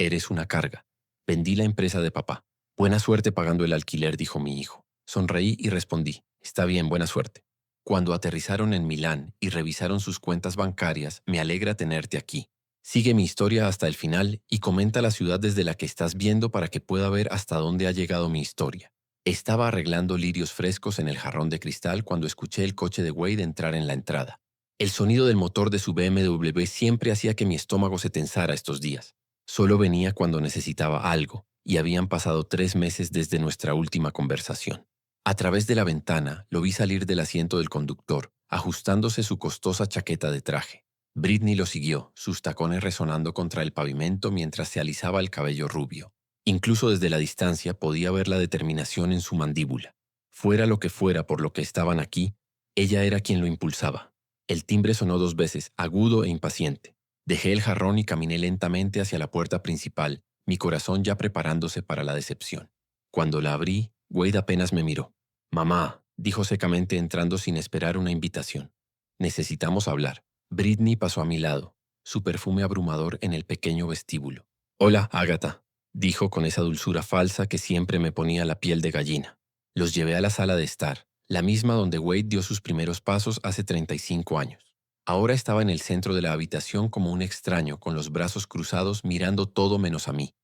Eres una carga. Vendí la empresa de papá. Buena suerte pagando el alquiler, dijo mi hijo. Sonreí y respondí, está bien, buena suerte. Cuando aterrizaron en Milán y revisaron sus cuentas bancarias, me alegra tenerte aquí. Sigue mi historia hasta el final y comenta la ciudad desde la que estás viendo para que pueda ver hasta dónde ha llegado mi historia. Estaba arreglando lirios frescos en el jarrón de cristal cuando escuché el coche de Wade entrar en la entrada. El sonido del motor de su BMW siempre hacía que mi estómago se tensara estos días. Solo venía cuando necesitaba algo, y habían pasado 3 meses desde nuestra última conversación. A través de la ventana lo vi salir del asiento del conductor, ajustándose su costosa chaqueta de traje. Britney lo siguió, sus tacones resonando contra el pavimento mientras se alisaba el cabello rubio. Incluso desde la distancia podía ver la determinación en su mandíbula. Fuera lo que fuera por lo que estaban aquí, ella era quien lo impulsaba. El timbre sonó 2 veces, agudo e impaciente. Dejé el jarrón y caminé lentamente hacia la puerta principal, mi corazón ya preparándose para la decepción. Cuando la abrí, Wade apenas me miró. Mamá, dijo secamente entrando sin esperar una invitación. Necesitamos hablar. Britney pasó a mi lado, su perfume abrumador en el pequeño vestíbulo. Hola, Agatha, dijo con esa dulzura falsa que siempre me ponía la piel de gallina. Los llevé a la sala de estar, la misma donde Wade dio sus primeros pasos hace 35 años. Ahora estaba en el centro de la habitación como un extraño, con los brazos cruzados mirando todo menos a mí.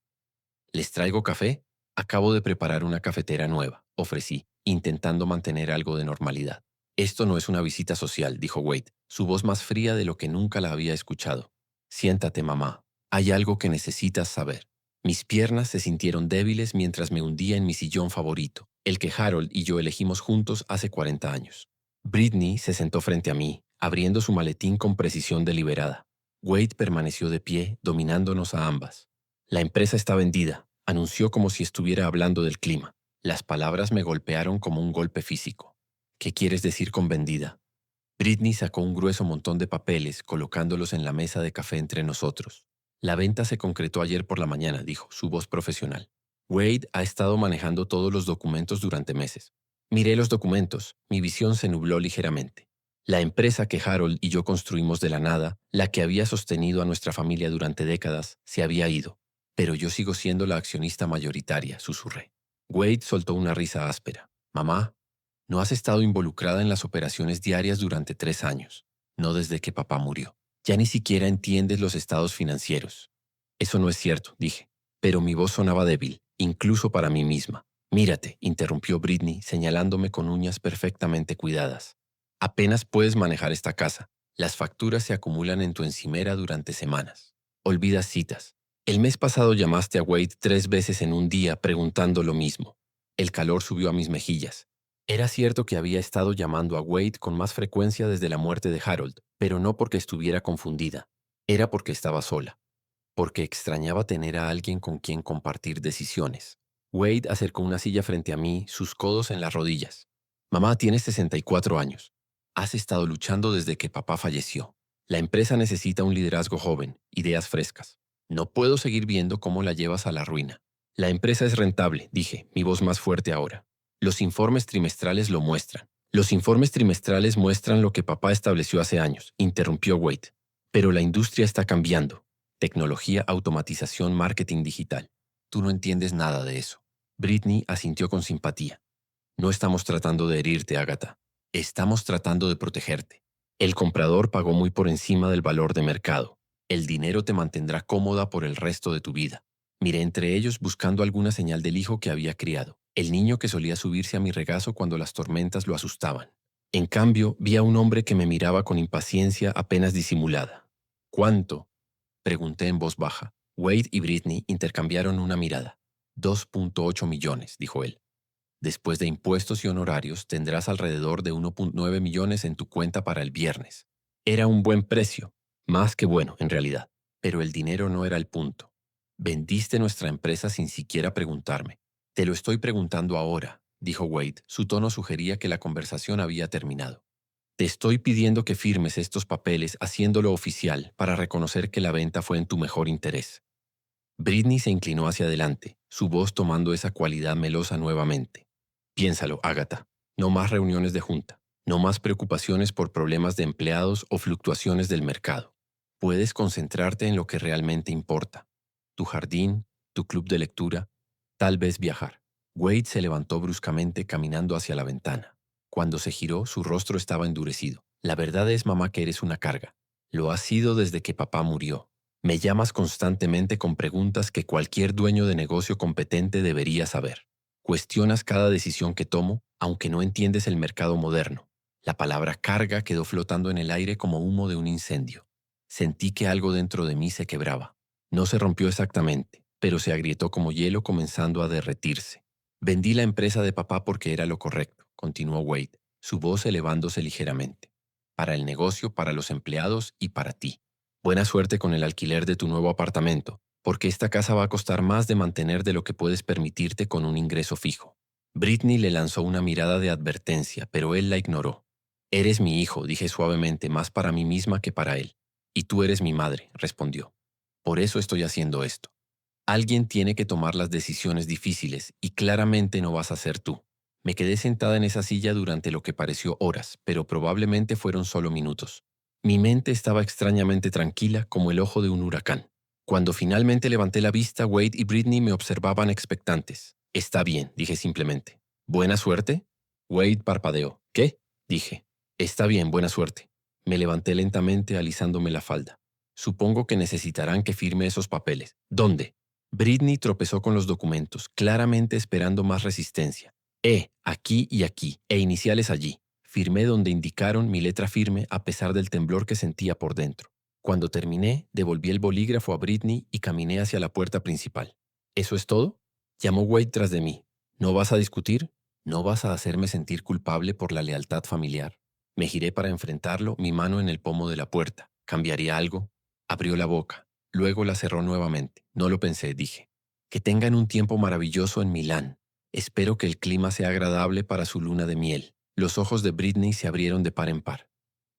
¿Les traigo café? Acabo de preparar una cafetera nueva, ofrecí, intentando mantener algo de normalidad. Esto no es una visita social, dijo Wade, su voz más fría de lo que nunca la había escuchado. Siéntate, mamá. Hay algo que necesitas saber. Mis piernas se sintieron débiles mientras me hundía en mi sillón favorito, el que Harold y yo elegimos juntos hace 40 años. Britney se sentó frente a mí, abriendo su maletín con precisión deliberada. Wade permaneció de pie, dominándonos a ambas. La empresa está vendida, anunció como si estuviera hablando del clima. Las palabras me golpearon como un golpe físico. ¿Qué quieres decir con vendida? Britney sacó un grueso montón de papeles, colocándolos en la mesa de café entre nosotros. La venta se concretó ayer por la mañana, dijo, su voz profesional. Wade ha estado manejando todos los documentos durante meses. Miré los documentos, mi visión se nubló ligeramente. La empresa que Harold y yo construimos de la nada, la que había sostenido a nuestra familia durante décadas, se había ido. Pero yo sigo siendo la accionista mayoritaria, susurré. Wade soltó una risa áspera. Mamá, no has estado involucrada en las operaciones diarias durante 3 años, no desde que papá murió. Ya ni siquiera entiendes los estados financieros. Eso no es cierto, dije, pero mi voz sonaba débil, incluso para mí misma. Mírate, interrumpió Britney, señalándome con uñas perfectamente cuidadas. Apenas puedes manejar esta casa. Las facturas se acumulan en tu encimera durante semanas. Olvidas citas. El mes pasado llamaste a Wade 3 veces en un día preguntando lo mismo. El calor subió a mis mejillas. Era cierto que había estado llamando a Wade con más frecuencia desde la muerte de Harold, pero no porque estuviera confundida. Era porque estaba sola, porque extrañaba tener a alguien con quien compartir decisiones. Wade acercó una silla frente a mí, sus codos en las rodillas. Mamá, tienes 64 años. Has estado luchando desde que papá falleció. La empresa necesita un liderazgo joven, ideas frescas. No puedo seguir viendo cómo la llevas a la ruina. La empresa es rentable, dije, mi voz más fuerte ahora. Los informes trimestrales lo muestran. Los informes trimestrales muestran lo que papá estableció hace años, interrumpió Wade. Pero la industria está cambiando. Tecnología, automatización, marketing digital. Tú no entiendes nada de eso. Britney asintió con simpatía. No estamos tratando de herirte, Agatha. Estamos tratando de protegerte. El comprador pagó muy por encima del valor de mercado. El dinero te mantendrá cómoda por el resto de tu vida. Miré entre ellos buscando alguna señal del hijo que había criado, el niño que solía subirse a mi regazo cuando las tormentas lo asustaban. En cambio, vi a un hombre que me miraba con impaciencia apenas disimulada. ¿Cuánto? Pregunté en voz baja. Wade y Britney intercambiaron una mirada. 2.8 millones, dijo él. Después de impuestos y honorarios, tendrás alrededor de 1.9 millones en tu cuenta para el viernes. Era un buen precio, más que bueno, en realidad. Pero el dinero no era el punto. Vendiste nuestra empresa sin siquiera preguntarme. Te lo estoy preguntando ahora, dijo Wade. Su tono sugería que la conversación había terminado. Te estoy pidiendo que firmes estos papeles haciéndolo oficial para reconocer que la venta fue en tu mejor interés. Britney se inclinó hacia adelante, su voz tomando esa cualidad melosa nuevamente. Piénsalo, Agatha. No más reuniones de junta. No más preocupaciones por problemas de empleados o fluctuaciones del mercado. Puedes concentrarte en lo que realmente importa. tu jardín, tu club de lectura, tal vez viajar. Wade se levantó bruscamente caminando hacia la ventana. Cuando se giró, su rostro estaba endurecido. La verdad es, mamá, que eres una carga. Lo has sido desde que papá murió. Me llamas constantemente con preguntas que cualquier dueño de negocio competente debería saber. Cuestionas cada decisión que tomo, aunque no entiendes el mercado moderno. La palabra carga quedó flotando en el aire como humo de un incendio. Sentí que algo dentro de mí se quebraba. No se rompió exactamente, pero se agrietó como hielo comenzando a derretirse. Vendí la empresa de papá porque era lo correcto, continuó Wade, su voz elevándose ligeramente. Para el negocio, para los empleados y para ti. Buena suerte con el alquiler de tu nuevo apartamento, porque esta casa va a costar más de mantener de lo que puedes permitirte con un ingreso fijo. Britney le lanzó una mirada de advertencia, pero él la ignoró. Eres mi hijo, dije suavemente, más para mí misma que para él. Y tú eres mi madre, respondió. Por eso estoy haciendo esto. Alguien tiene que tomar las decisiones difíciles y claramente no vas a ser tú. Me quedé sentada en esa silla durante lo que pareció horas, pero probablemente fueron solo minutos. Mi mente estaba extrañamente tranquila como el ojo de un huracán. Cuando finalmente levanté la vista, Wade y Britney me observaban expectantes. Está bien, dije simplemente. ¿Buena suerte? Wade parpadeó. ¿Qué? Dije. Está bien, buena suerte. Me levanté lentamente alisándome la falda. Supongo que necesitarán que firme esos papeles. ¿Dónde? Britney tropezó con los documentos, claramente esperando más resistencia. Aquí y aquí, e iniciales allí. Firmé donde indicaron mi letra firme a pesar del temblor que sentía por dentro. Cuando terminé, devolví el bolígrafo a Britney y caminé hacia la puerta principal. ¿Eso es todo? Llamó Wade tras de mí. ¿No vas a discutir? ¿No vas a hacerme sentir culpable por la lealtad familiar? Me giré para enfrentarlo, mi mano en el pomo de la puerta. ¿Cambiaría algo? Abrió la boca. Luego la cerró nuevamente. No lo pensé, dije. Que tengan un tiempo maravilloso en Milán. Espero que el clima sea agradable para su luna de miel. Los ojos de Britney se abrieron de par en par.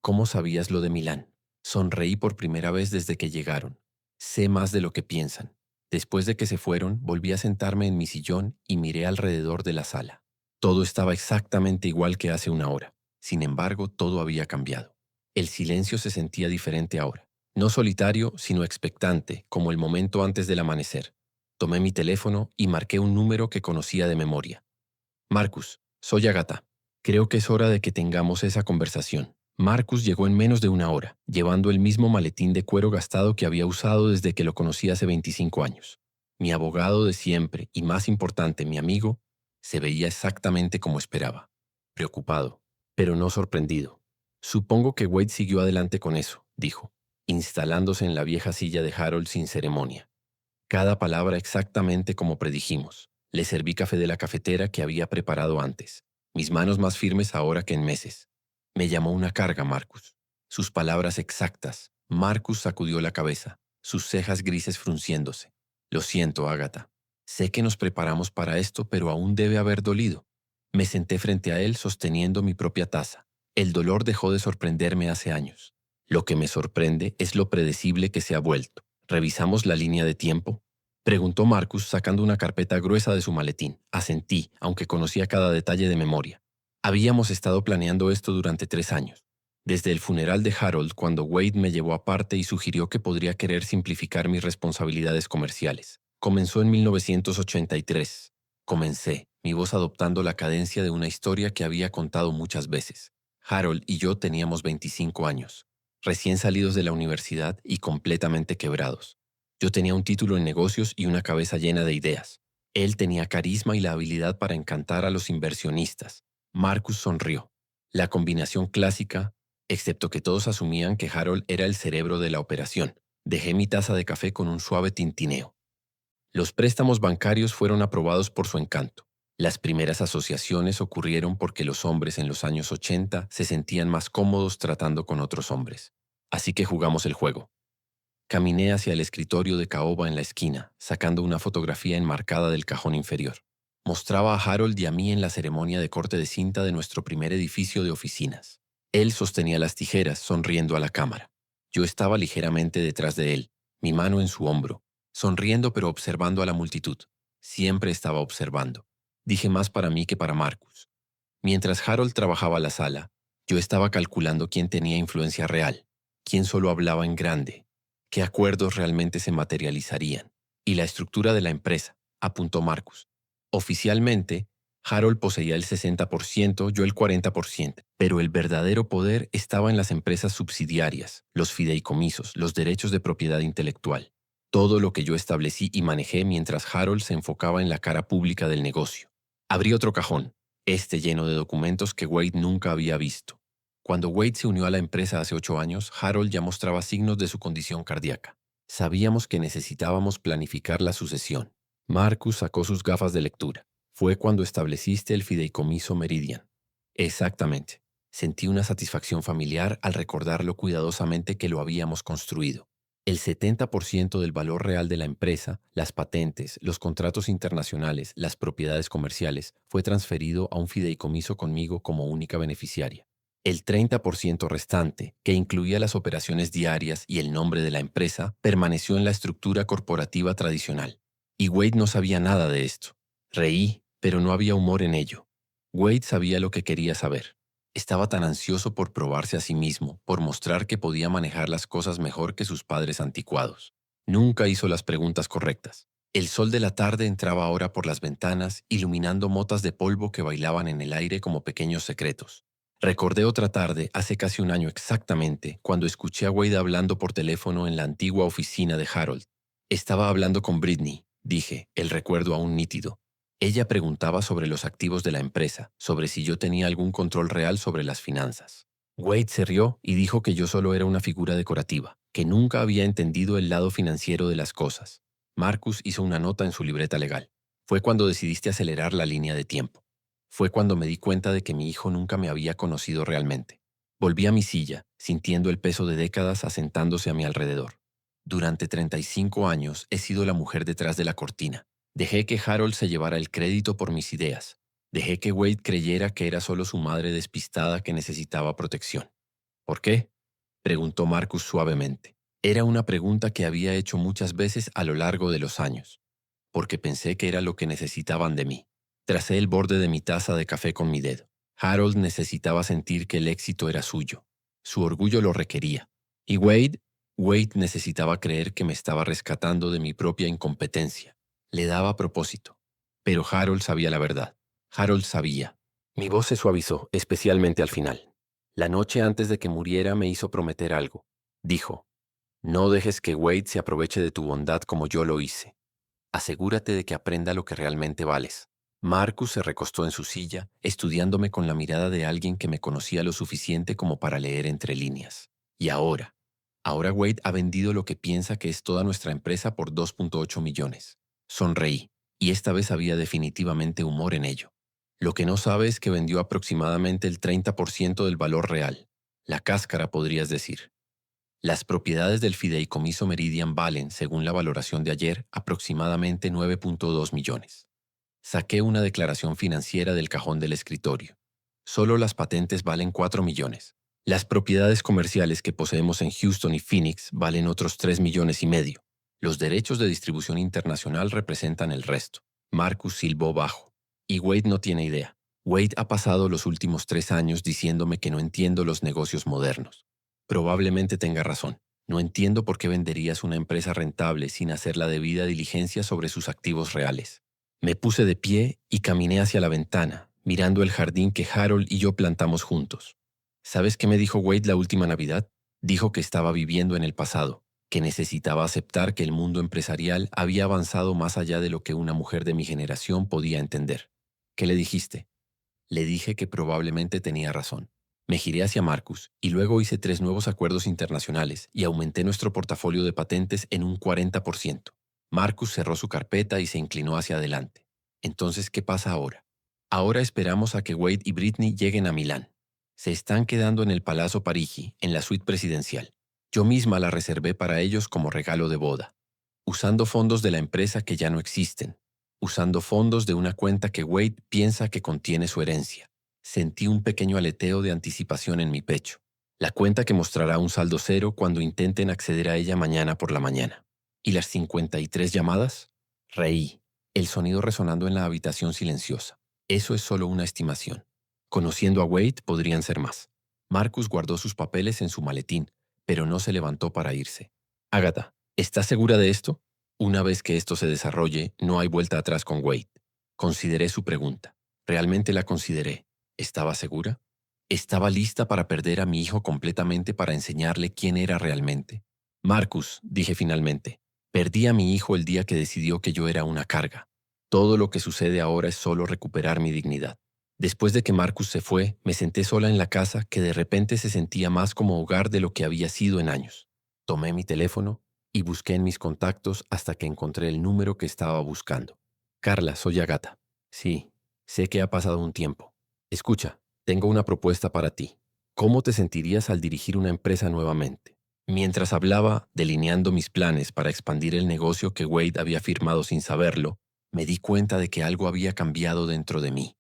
¿Cómo sabías lo de Milán? Sonreí por primera vez desde que llegaron. Sé más de lo que piensan. Después de que se fueron, volví a sentarme en mi sillón y miré alrededor de la sala. Todo estaba exactamente igual que hace una hora. Sin embargo, todo había cambiado. El silencio se sentía diferente ahora. No solitario, sino expectante, como el momento antes del amanecer. Tomé mi teléfono y marqué un número que conocía de memoria. Marcus, soy Agatha. Creo que es hora de que tengamos esa conversación. Marcus llegó en menos de una hora, llevando el mismo maletín de cuero gastado que había usado desde que lo conocí hace 25 años. Mi abogado de siempre y, más importante, mi amigo, se veía exactamente como esperaba. Preocupado, pero no sorprendido. Supongo que Wade siguió adelante con eso, dijo, instalándose en la vieja silla de Harold sin ceremonia. Cada palabra exactamente como predijimos. Le serví café de la cafetera que había preparado antes. Mis manos más firmes ahora que en meses. Me llamó una carga, Marcus. Sus palabras exactas. Marcus sacudió la cabeza, sus cejas grises frunciéndose. Lo siento, Agatha. Sé que nos preparamos para esto, pero aún debe haber dolido. Me senté frente a él sosteniendo mi propia taza. El dolor dejó de sorprenderme hace años. Lo que me sorprende es lo predecible que se ha vuelto. ¿Revisamos la línea de tiempo? Preguntó Marcus sacando una carpeta gruesa de su maletín. Asentí, aunque conocía cada detalle de memoria. Habíamos estado planeando esto durante 3 años. Desde el funeral de Harold, cuando Wade me llevó aparte y sugirió que podría querer simplificar mis responsabilidades comerciales. Comenzó en 1983. Comencé, mi voz adoptando la cadencia de una historia que había contado muchas veces. Harold y yo teníamos 25 años, recién salidos de la universidad y completamente quebrados. Yo tenía un título en negocios y una cabeza llena de ideas. Él tenía carisma y la habilidad para encantar a los inversionistas. Marcus sonrió. La combinación clásica, excepto que todos asumían que Harold era el cerebro de la operación. Dejé mi taza de café con un suave tintineo. Los préstamos bancarios fueron aprobados por su encanto. Las primeras asociaciones ocurrieron porque los hombres en los años 80 se sentían más cómodos tratando con otros hombres. Así que jugamos el juego. Caminé hacia el escritorio de caoba en la esquina, sacando una fotografía enmarcada del cajón inferior. Mostraba a Harold y a mí en la ceremonia de corte de cinta de nuestro primer edificio de oficinas. Él sostenía las tijeras, sonriendo a la cámara. Yo estaba ligeramente detrás de él, mi mano en su hombro, sonriendo pero observando a la multitud. Siempre estaba observando. Dije más para mí que para Marcus. Mientras Harold trabajaba la sala, yo estaba calculando quién tenía influencia real, quién solo hablaba en grande, qué acuerdos realmente se materializarían. Y la estructura de la empresa, apuntó Marcus. Oficialmente, Harold poseía el 60%, yo el 40%, pero el verdadero poder estaba en las empresas subsidiarias, los fideicomisos, los derechos de propiedad intelectual. Todo lo que yo establecí y manejé mientras Harold se enfocaba en la cara pública del negocio. Abrí otro cajón, este lleno de documentos que Wade nunca había visto. Cuando Wade se unió a la empresa hace 8 años, Harold ya mostraba signos de su condición cardíaca. Sabíamos que necesitábamos planificar la sucesión. Marcus sacó sus gafas de lectura. Fue cuando estableciste el fideicomiso Meridian. Exactamente. Sentí una satisfacción familiar al recordarlo cuidadosamente que lo habíamos construido. El 70% del valor real de la empresa, las patentes, los contratos internacionales, las propiedades comerciales, fue transferido a un fideicomiso conmigo como única beneficiaria. El 30% restante, que incluía las operaciones diarias y el nombre de la empresa, permaneció en la estructura corporativa tradicional. Y Wade no sabía nada de esto. Reí, pero no había humor en ello. Wade sabía lo que quería saber. Estaba tan ansioso por probarse a sí mismo, por mostrar que podía manejar las cosas mejor que sus padres anticuados. Nunca hizo las preguntas correctas. El sol de la tarde entraba ahora por las ventanas, iluminando motas de polvo que bailaban en el aire como pequeños secretos. Recordé otra tarde, hace casi un año exactamente, cuando escuché a Wade hablando por teléfono en la antigua oficina de Harold. Estaba hablando con Britney, dije, el recuerdo aún nítido. Ella preguntaba sobre los activos de la empresa, sobre si yo tenía algún control real sobre las finanzas. Wade se rió y dijo que yo solo era una figura decorativa, que nunca había entendido el lado financiero de las cosas. Marcus hizo una nota en su libreta legal. Fue cuando decidiste acelerar la línea de tiempo. Fue cuando me di cuenta de que mi hijo nunca me había conocido realmente. Volví a mi silla, sintiendo el peso de décadas asentándose a mi alrededor. Durante 35 años he sido la mujer detrás de la cortina. Dejé que Harold se llevara el crédito por mis ideas. Dejé que Wade creyera que era solo su madre despistada que necesitaba protección. ¿Por qué? Preguntó Marcus suavemente. Era una pregunta que había hecho muchas veces a lo largo de los años, porque pensé que era lo que necesitaban de mí. Tracé el borde de mi taza de café con mi dedo. Harold necesitaba sentir que el éxito era suyo. Su orgullo lo requería. ¿Y Wade? Wade necesitaba creer que me estaba rescatando de mi propia incompetencia. Le daba propósito. Pero Harold sabía la verdad. Harold sabía. Mi voz se suavizó, especialmente al final. La noche antes de que muriera me hizo prometer algo. Dijo, no dejes que Wade se aproveche de tu bondad como yo lo hice. Asegúrate de que aprenda lo que realmente vales. Marcus se recostó en su silla, estudiándome con la mirada de alguien que me conocía lo suficiente como para leer entre líneas. Y ahora Wade ha vendido lo que piensa que es toda nuestra empresa por 2.8 millones. Sonreí, y esta vez había definitivamente humor en ello. Lo que no sabe es que vendió aproximadamente el 30% del valor real. La cáscara, podrías decir. Las propiedades del fideicomiso Meridian valen, según la valoración de ayer, aproximadamente 9.2 millones. Saqué una declaración financiera del cajón del escritorio. Solo las patentes valen 4 millones. Las propiedades comerciales que poseemos en Houston y Phoenix valen otros 3 millones y medio. Los derechos de distribución internacional representan el resto. Marcus silbó bajo. Y Wade no tiene idea. Wade ha pasado los últimos 3 años diciéndome que no entiendo los negocios modernos. Probablemente tenga razón. No entiendo por qué venderías una empresa rentable sin hacer la debida diligencia sobre sus activos reales. Me puse de pie y caminé hacia la ventana, mirando el jardín que Harold y yo plantamos juntos. ¿Sabes qué me dijo Wade la última Navidad? Dijo que estaba viviendo en el pasado, que necesitaba aceptar que el mundo empresarial había avanzado más allá de lo que una mujer de mi generación podía entender. ¿Qué le dijiste? Le dije que probablemente tenía razón. Me giré hacia Marcus y luego hice 3 nuevos acuerdos internacionales y aumenté nuestro portafolio de patentes en un 40%. Marcus cerró su carpeta y se inclinó hacia adelante. Entonces, ¿qué pasa ahora? Ahora esperamos a que Wade y Britney lleguen a Milán. Se están quedando en el Palazzo Parigi, en la suite presidencial. Yo misma la reservé para ellos como regalo de boda, usando fondos de la empresa que ya no existen, usando fondos de una cuenta que Wade piensa que contiene su herencia. Sentí un pequeño aleteo de anticipación en mi pecho. La cuenta que mostrará un saldo cero cuando intenten acceder a ella mañana por la mañana. ¿Y las 53 llamadas? Reí, el sonido resonando en la habitación silenciosa. Eso es solo una estimación. Conociendo a Wade, podrían ser más. Marcus guardó sus papeles en su maletín, pero no se levantó para irse. Agatha, ¿estás segura de esto? Una vez que esto se desarrolle, no hay vuelta atrás con Wade. Consideré su pregunta. Realmente la consideré. ¿Estaba segura? ¿Estaba lista para perder a mi hijo completamente para enseñarle quién era realmente? Marcus, dije finalmente, perdí a mi hijo el día que decidió que yo era una carga. Todo lo que sucede ahora es solo recuperar mi dignidad. Después de que Marcus se fue, me senté sola en la casa que de repente se sentía más como hogar de lo que había sido en años. Tomé mi teléfono y busqué en mis contactos hasta que encontré el número que estaba buscando. Carla, soy Agata. Sí, sé que ha pasado un tiempo. Escucha, tengo una propuesta para ti. ¿Cómo te sentirías al dirigir una empresa nuevamente? Mientras hablaba, delineando mis planes para expandir el negocio que Wade había firmado sin saberlo, me di cuenta de que algo había cambiado dentro de mí.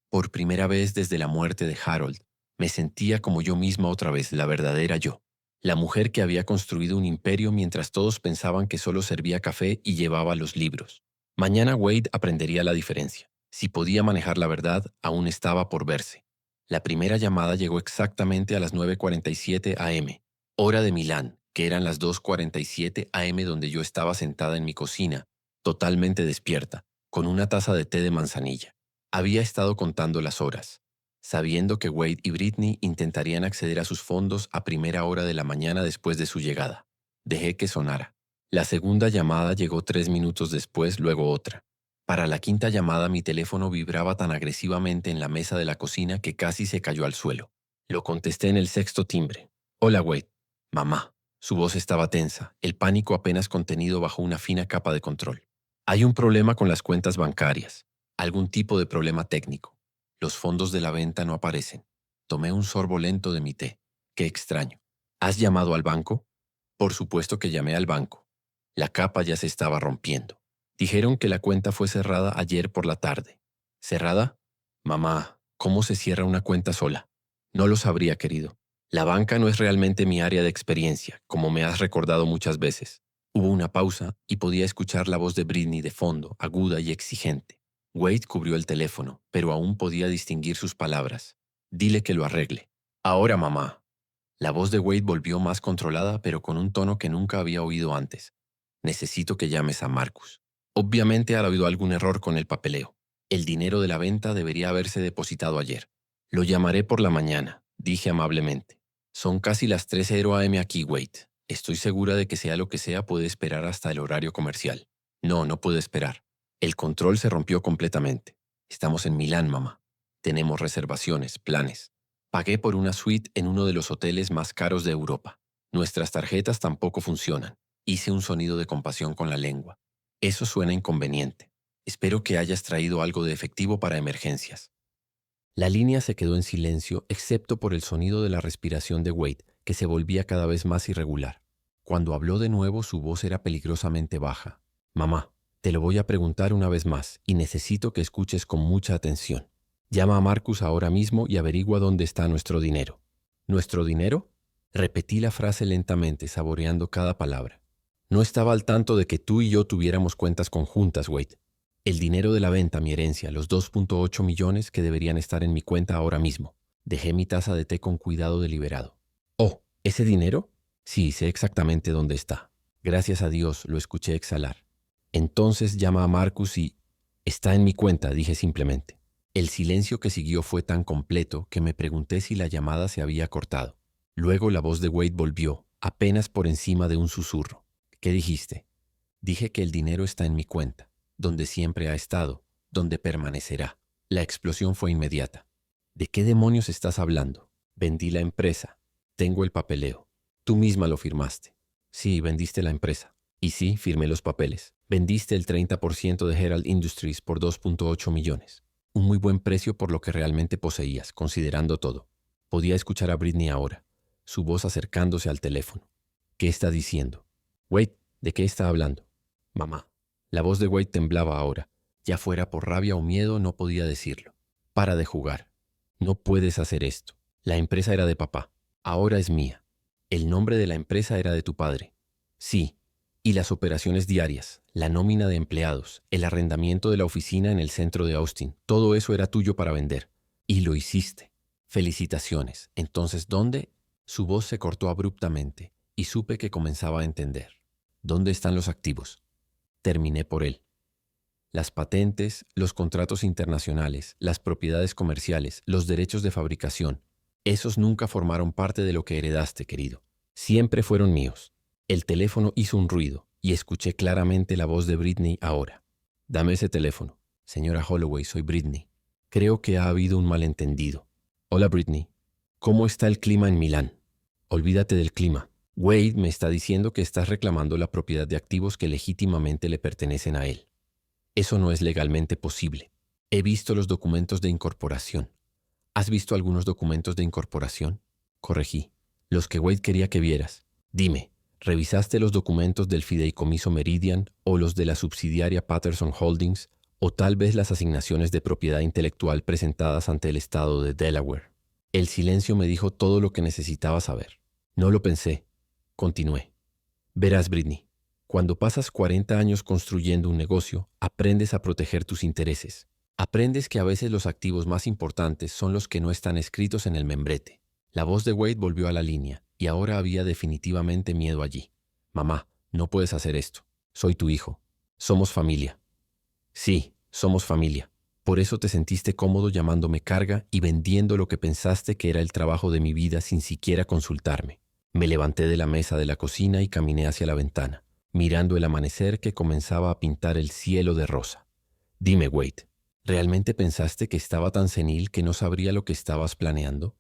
Por primera vez desde la muerte de Harold, me sentía como yo misma otra vez, la verdadera yo. La mujer que había construido un imperio mientras todos pensaban que solo servía café y llevaba los libros. Mañana Wade aprendería la diferencia. Si podía manejar la verdad, aún estaba por verse. La primera llamada llegó exactamente a las 9:47 am, hora de Milán, que eran las 2:47 am donde yo estaba sentada en mi cocina, totalmente despierta, con una taza de té de manzanilla. Había estado contando las horas, sabiendo que Wade y Britney intentarían acceder a sus fondos a primera hora de la mañana después de su llegada. Dejé que sonara. La segunda llamada llegó 3 minutos después, luego otra. Para la quinta llamada mi teléfono vibraba tan agresivamente en la mesa de la cocina que casi se cayó al suelo. Lo contesté en el sexto timbre. Hola, Wade. Mamá. Su voz estaba tensa, el pánico apenas contenido bajo una fina capa de control. Hay un problema con las cuentas bancarias. Algún tipo de problema técnico. Los fondos de la venta no aparecen. Tomé un sorbo lento de mi té. Qué extraño. ¿Has llamado al banco? Por supuesto que llamé al banco. La capa ya se estaba rompiendo. Dijeron que la cuenta fue cerrada ayer por la tarde. ¿Cerrada? Mamá, ¿cómo se cierra una cuenta sola? No lo sabría, querido. La banca no es realmente mi área de experiencia, como me has recordado muchas veces. Hubo una pausa y podía escuchar la voz de Britney de fondo, aguda y exigente. Wade cubrió el teléfono, pero aún podía distinguir sus palabras. Dile que lo arregle. Ahora, mamá. La voz de Wade volvió más controlada, pero con un tono que nunca había oído antes. Necesito que llames a Marcus. Obviamente ha habido algún error con el papeleo. El dinero de la venta debería haberse depositado ayer. Lo llamaré por la mañana, dije amablemente. Son casi las 3:00 am aquí, Wade. Estoy segura de que sea lo que sea puede esperar hasta el horario comercial. No, no puede esperar. El control se rompió completamente. Estamos en Milán, mamá. Tenemos reservaciones, planes. Pagué por una suite en uno de los hoteles más caros de Europa. Nuestras tarjetas tampoco funcionan. Hice un sonido de compasión con la lengua. Eso suena inconveniente. Espero que hayas traído algo de efectivo para emergencias. La línea se quedó en silencio excepto por el sonido de la respiración de Wade, que se volvía cada vez más irregular. Cuando habló de nuevo, su voz era peligrosamente baja. Mamá, te lo voy a preguntar una vez más y necesito que escuches con mucha atención. Llama a Marcus ahora mismo y averigua dónde está nuestro dinero. ¿Nuestro dinero? Repetí la frase lentamente, saboreando cada palabra. No estaba al tanto de que tú y yo tuviéramos cuentas conjuntas, Wade. El dinero de la venta, mi herencia, los 2.8 millones que deberían estar en mi cuenta ahora mismo. Dejé mi taza de té con cuidado deliberado. Oh, ¿ese dinero? Sí, sé exactamente dónde está. Gracias a Dios, lo escuché exhalar. Entonces llama a Marcus y... Está en mi cuenta, dije simplemente. El silencio que siguió fue tan completo que me pregunté si la llamada se había cortado. Luego la voz de Wade volvió, apenas por encima de un susurro. ¿Qué dijiste? Dije que el dinero está en mi cuenta, donde siempre ha estado, donde permanecerá. La explosión fue inmediata. ¿De qué demonios estás hablando? Vendí la empresa. Tengo el papeleo. Tú misma lo firmaste. Sí, vendiste la empresa. Y sí, firmé los papeles. Vendiste el 30% de Herald Industries por 2.8 millones. Un muy buen precio por lo que realmente poseías, considerando todo. Podía escuchar a Britney ahora, su voz acercándose al teléfono. ¿Qué está diciendo? Wade, ¿de qué está hablando? Mamá. La voz de Wade temblaba ahora. Ya fuera por rabia o miedo, no podía decirlo. Para de jugar. No puedes hacer esto. La empresa era de papá. Ahora es mía. El nombre de la empresa era de tu padre. Sí. Y las operaciones diarias, la nómina de empleados, el arrendamiento de la oficina en el centro de Austin, todo eso era tuyo para vender. Y lo hiciste. Felicitaciones. Entonces, ¿dónde? Su voz se cortó abruptamente y supe que comenzaba a entender. ¿Dónde están los activos? Terminé por él. Las patentes, los contratos internacionales, las propiedades comerciales, los derechos de fabricación, esos nunca formaron parte de lo que heredaste, querido. Siempre fueron míos. El teléfono hizo un ruido y escuché claramente la voz de Britney ahora. Dame ese teléfono. Señora Holloway, soy Britney. Creo que ha habido un malentendido. Hola, Britney. ¿Cómo está el clima en Milán? Olvídate del clima. Wade me está diciendo que estás reclamando la propiedad de activos que legítimamente le pertenecen a él. Eso no es legalmente posible. He visto los documentos de incorporación. ¿Has visto algunos documentos de incorporación? Corregí. Los que Wade quería que vieras. Dime, ¿revisaste los documentos del fideicomiso Meridian o los de la subsidiaria Patterson Holdings o tal vez las asignaciones de propiedad intelectual presentadas ante el estado de Delaware? El silencio me dijo todo lo que necesitaba saber. No lo pensé. Continué. Verás, Britney, cuando pasas 40 años construyendo un negocio, aprendes a proteger tus intereses. Aprendes que a veces los activos más importantes son los que no están escritos en el membrete. La voz de Wade volvió a la línea y ahora había definitivamente miedo allí. Mamá, no puedes hacer esto. Soy tu hijo. Somos familia. Sí, somos familia. Por eso te sentiste cómodo llamándome carga y vendiendo lo que pensaste que era el trabajo de mi vida sin siquiera consultarme. Me levanté de la mesa de la cocina y caminé hacia la ventana, mirando el amanecer que comenzaba a pintar el cielo de rosa. Dime, Wade, ¿realmente pensaste que estaba tan senil que no sabría lo que estabas planeando?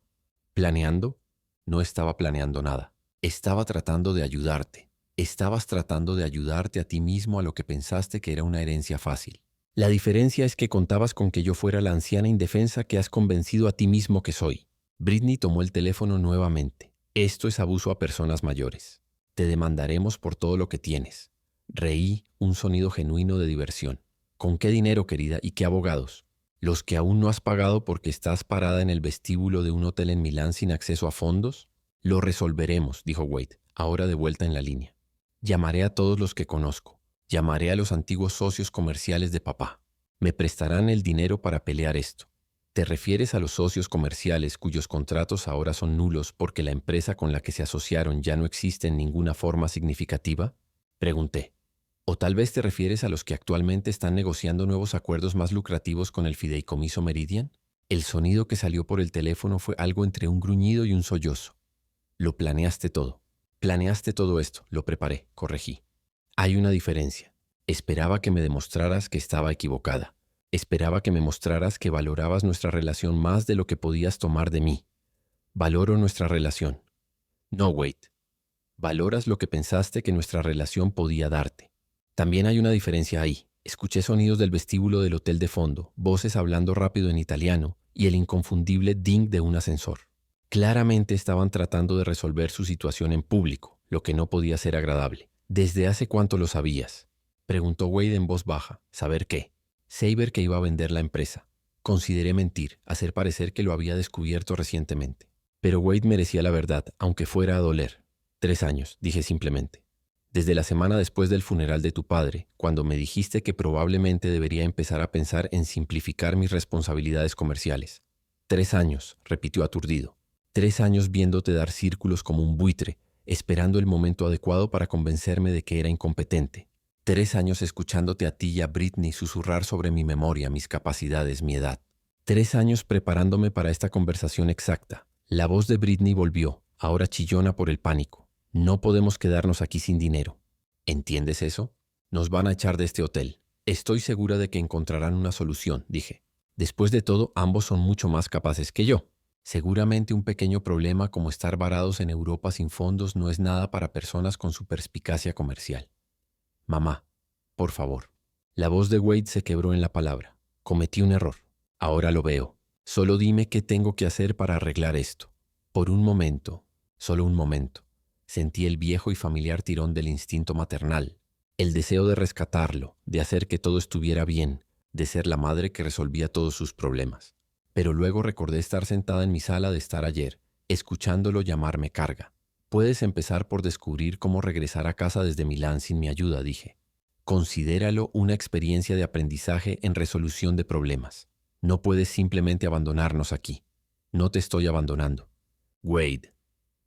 ¿Planeando? No estaba planeando nada. Estaba tratando de ayudarte. Estabas tratando de ayudarte a ti mismo a lo que pensaste que era una herencia fácil. La diferencia es que contabas con que yo fuera la anciana indefensa que has convencido a ti mismo que soy. Britney tomó el teléfono nuevamente. Esto es abuso a personas mayores. Te demandaremos por todo lo que tienes. Reí, un sonido genuino de diversión. ¿Con qué dinero, querida, y qué abogados? ¿Los que aún no has pagado porque estás parada en el vestíbulo de un hotel en Milán sin acceso a fondos? Lo resolveremos, dijo Wade, ahora de vuelta en la línea. Llamaré a todos los que conozco. Llamaré a los antiguos socios comerciales de papá. Me prestarán el dinero para pelear esto. ¿Te refieres a los socios comerciales cuyos contratos ahora son nulos porque la empresa con la que se asociaron ya no existe en ninguna forma significativa? Pregunté. ¿O tal vez te refieres a los que actualmente están negociando nuevos acuerdos más lucrativos con el fideicomiso Meridian? El sonido que salió por el teléfono fue algo entre un gruñido y un sollozo. Lo planeaste todo. Planeaste todo esto, lo preparé, corregí. Hay una diferencia. Esperaba que me demostraras que estaba equivocada. Esperaba que me mostraras que valorabas nuestra relación más de lo que podías tomar de mí. Valoro nuestra relación. No, Wade. Valoras lo que pensaste que nuestra relación podía darte. También hay una diferencia ahí. Escuché sonidos del vestíbulo del hotel de fondo, voces hablando rápido en italiano y el inconfundible ding de un ascensor. Claramente estaban tratando de resolver su situación en público, lo que no podía ser agradable. ¿Desde hace cuánto lo sabías? Preguntó Wade en voz baja. ¿Saber qué? Saber que iba a vender la empresa. Consideré mentir, hacer parecer que lo había descubierto recientemente. Pero Wade merecía la verdad, aunque fuera a doler. 3 años, dije simplemente. Desde la semana después del funeral de tu padre, cuando me dijiste que probablemente debería empezar a pensar en simplificar mis responsabilidades comerciales. 3 años, repitió aturdido. 3 años viéndote dar círculos como un buitre, esperando el momento adecuado para convencerme de que era incompetente. 3 años escuchándote a ti y a Britney susurrar sobre mi memoria, mis capacidades, mi edad. 3 años preparándome para esta conversación exacta. La voz de Britney volvió, ahora chillona por el pánico. No podemos quedarnos aquí sin dinero. ¿Entiendes eso? Nos van a echar de este hotel. Estoy segura de que encontrarán una solución, dije. Después de todo, ambos son mucho más capaces que yo. Seguramente un pequeño problema como estar varados en Europa sin fondos no es nada para personas con su perspicacia comercial. Mamá, por favor. La voz de Wade se quebró en la palabra. Cometí un error. Ahora lo veo. Solo dime qué tengo que hacer para arreglar esto. Por un momento, solo un momento, sentí el viejo y familiar tirón del instinto maternal, el deseo de rescatarlo, de hacer que todo estuviera bien, de ser la madre que resolvía todos sus problemas. Pero luego recordé estar sentada en mi sala de estar ayer, escuchándolo llamarme carga. Puedes empezar por descubrir cómo regresar a casa desde Milán sin mi ayuda, dije. Considéralo una experiencia de aprendizaje en resolución de problemas. No puedes simplemente abandonarnos aquí. No te estoy abandonando. Wade,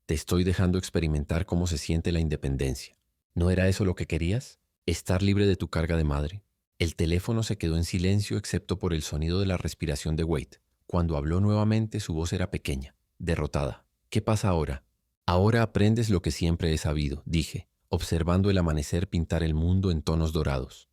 te estoy dejando experimentar cómo se siente la independencia. ¿No era eso lo que querías? Estar libre de tu carga de madre. El teléfono se quedó en silencio excepto por el sonido de la respiración de Wade. Cuando habló nuevamente, su voz era pequeña, derrotada. ¿Qué pasa ahora? Ahora aprendes lo que siempre he sabido, dije, observando el amanecer pintar el mundo en tonos dorados.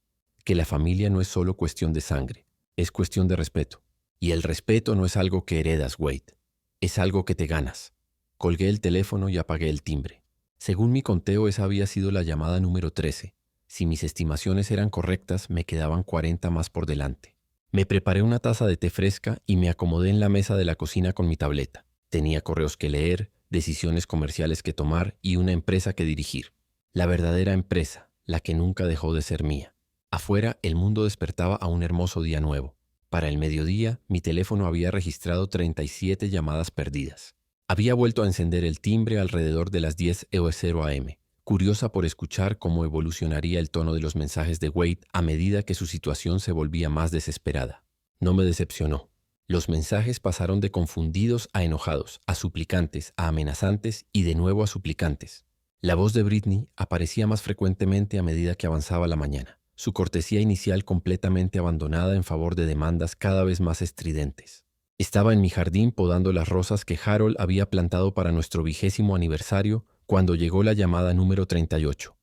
Que la familia no es solo cuestión de sangre, es cuestión de respeto. Y el respeto no es algo que heredas, Wade. Es algo que te ganas. Colgué el teléfono y apagué el timbre. Según mi conteo, esa había sido la llamada número 13. Si mis estimaciones eran correctas, me quedaban 40 más por delante. Me preparé una taza de té fresca y me acomodé en la mesa de la cocina con mi tableta. Tenía correos que leer, decisiones comerciales que tomar y una empresa que dirigir. La verdadera empresa, la que nunca dejó de ser mía. Afuera, el mundo despertaba a un hermoso día nuevo. Para el mediodía, mi teléfono había registrado 37 llamadas perdidas. Había vuelto a encender el timbre alrededor de las 10:00 am, curiosa por escuchar cómo evolucionaría el tono de los mensajes de Wade a medida que su situación se volvía más desesperada. No me decepcionó. Los mensajes pasaron de confundidos a enojados, a suplicantes, a amenazantes y de nuevo a suplicantes. La voz de Britney aparecía más frecuentemente a medida que avanzaba la mañana, su cortesía inicial completamente abandonada en favor de demandas cada vez más estridentes. Estaba en mi jardín podando las rosas que Harold había plantado para nuestro 20º aniversario cuando llegó la llamada número 38.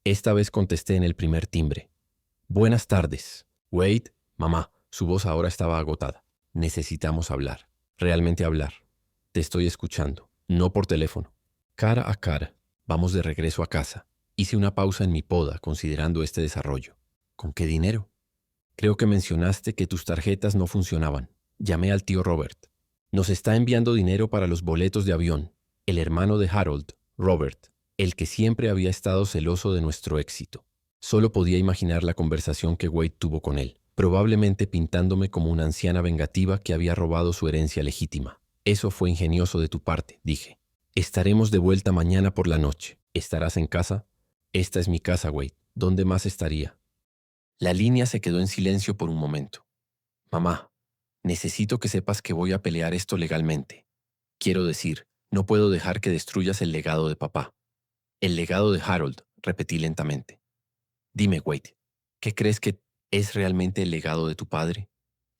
Esta vez contesté en el primer timbre. Buenas tardes. Wade, mamá. Su voz ahora estaba agotada. Necesitamos hablar. Realmente hablar. Te estoy escuchando. No por teléfono. Cara a cara. Vamos de regreso a casa. Hice una pausa en mi poda considerando este desarrollo. ¿Con qué dinero? Creo que mencionaste que tus tarjetas no funcionaban. Llamé al tío Robert. Nos está enviando dinero para los boletos de avión. El hermano de Harold, Robert, el que siempre había estado celoso de nuestro éxito. Solo podía imaginar la conversación que Wade tuvo con él, probablemente pintándome como una anciana vengativa que había robado su herencia legítima. Eso fue ingenioso de tu parte, dije. Estaremos de vuelta mañana por la noche. ¿Estarás en casa? Esta es mi casa, Wade. ¿Dónde más estaría? La línea se quedó en silencio por un momento. Mamá, necesito que sepas que voy a pelear esto legalmente. Quiero decir, no puedo dejar que destruyas el legado de papá. El legado de Harold, repetí lentamente. Dime, Wade, ¿qué crees que es realmente el legado de tu padre?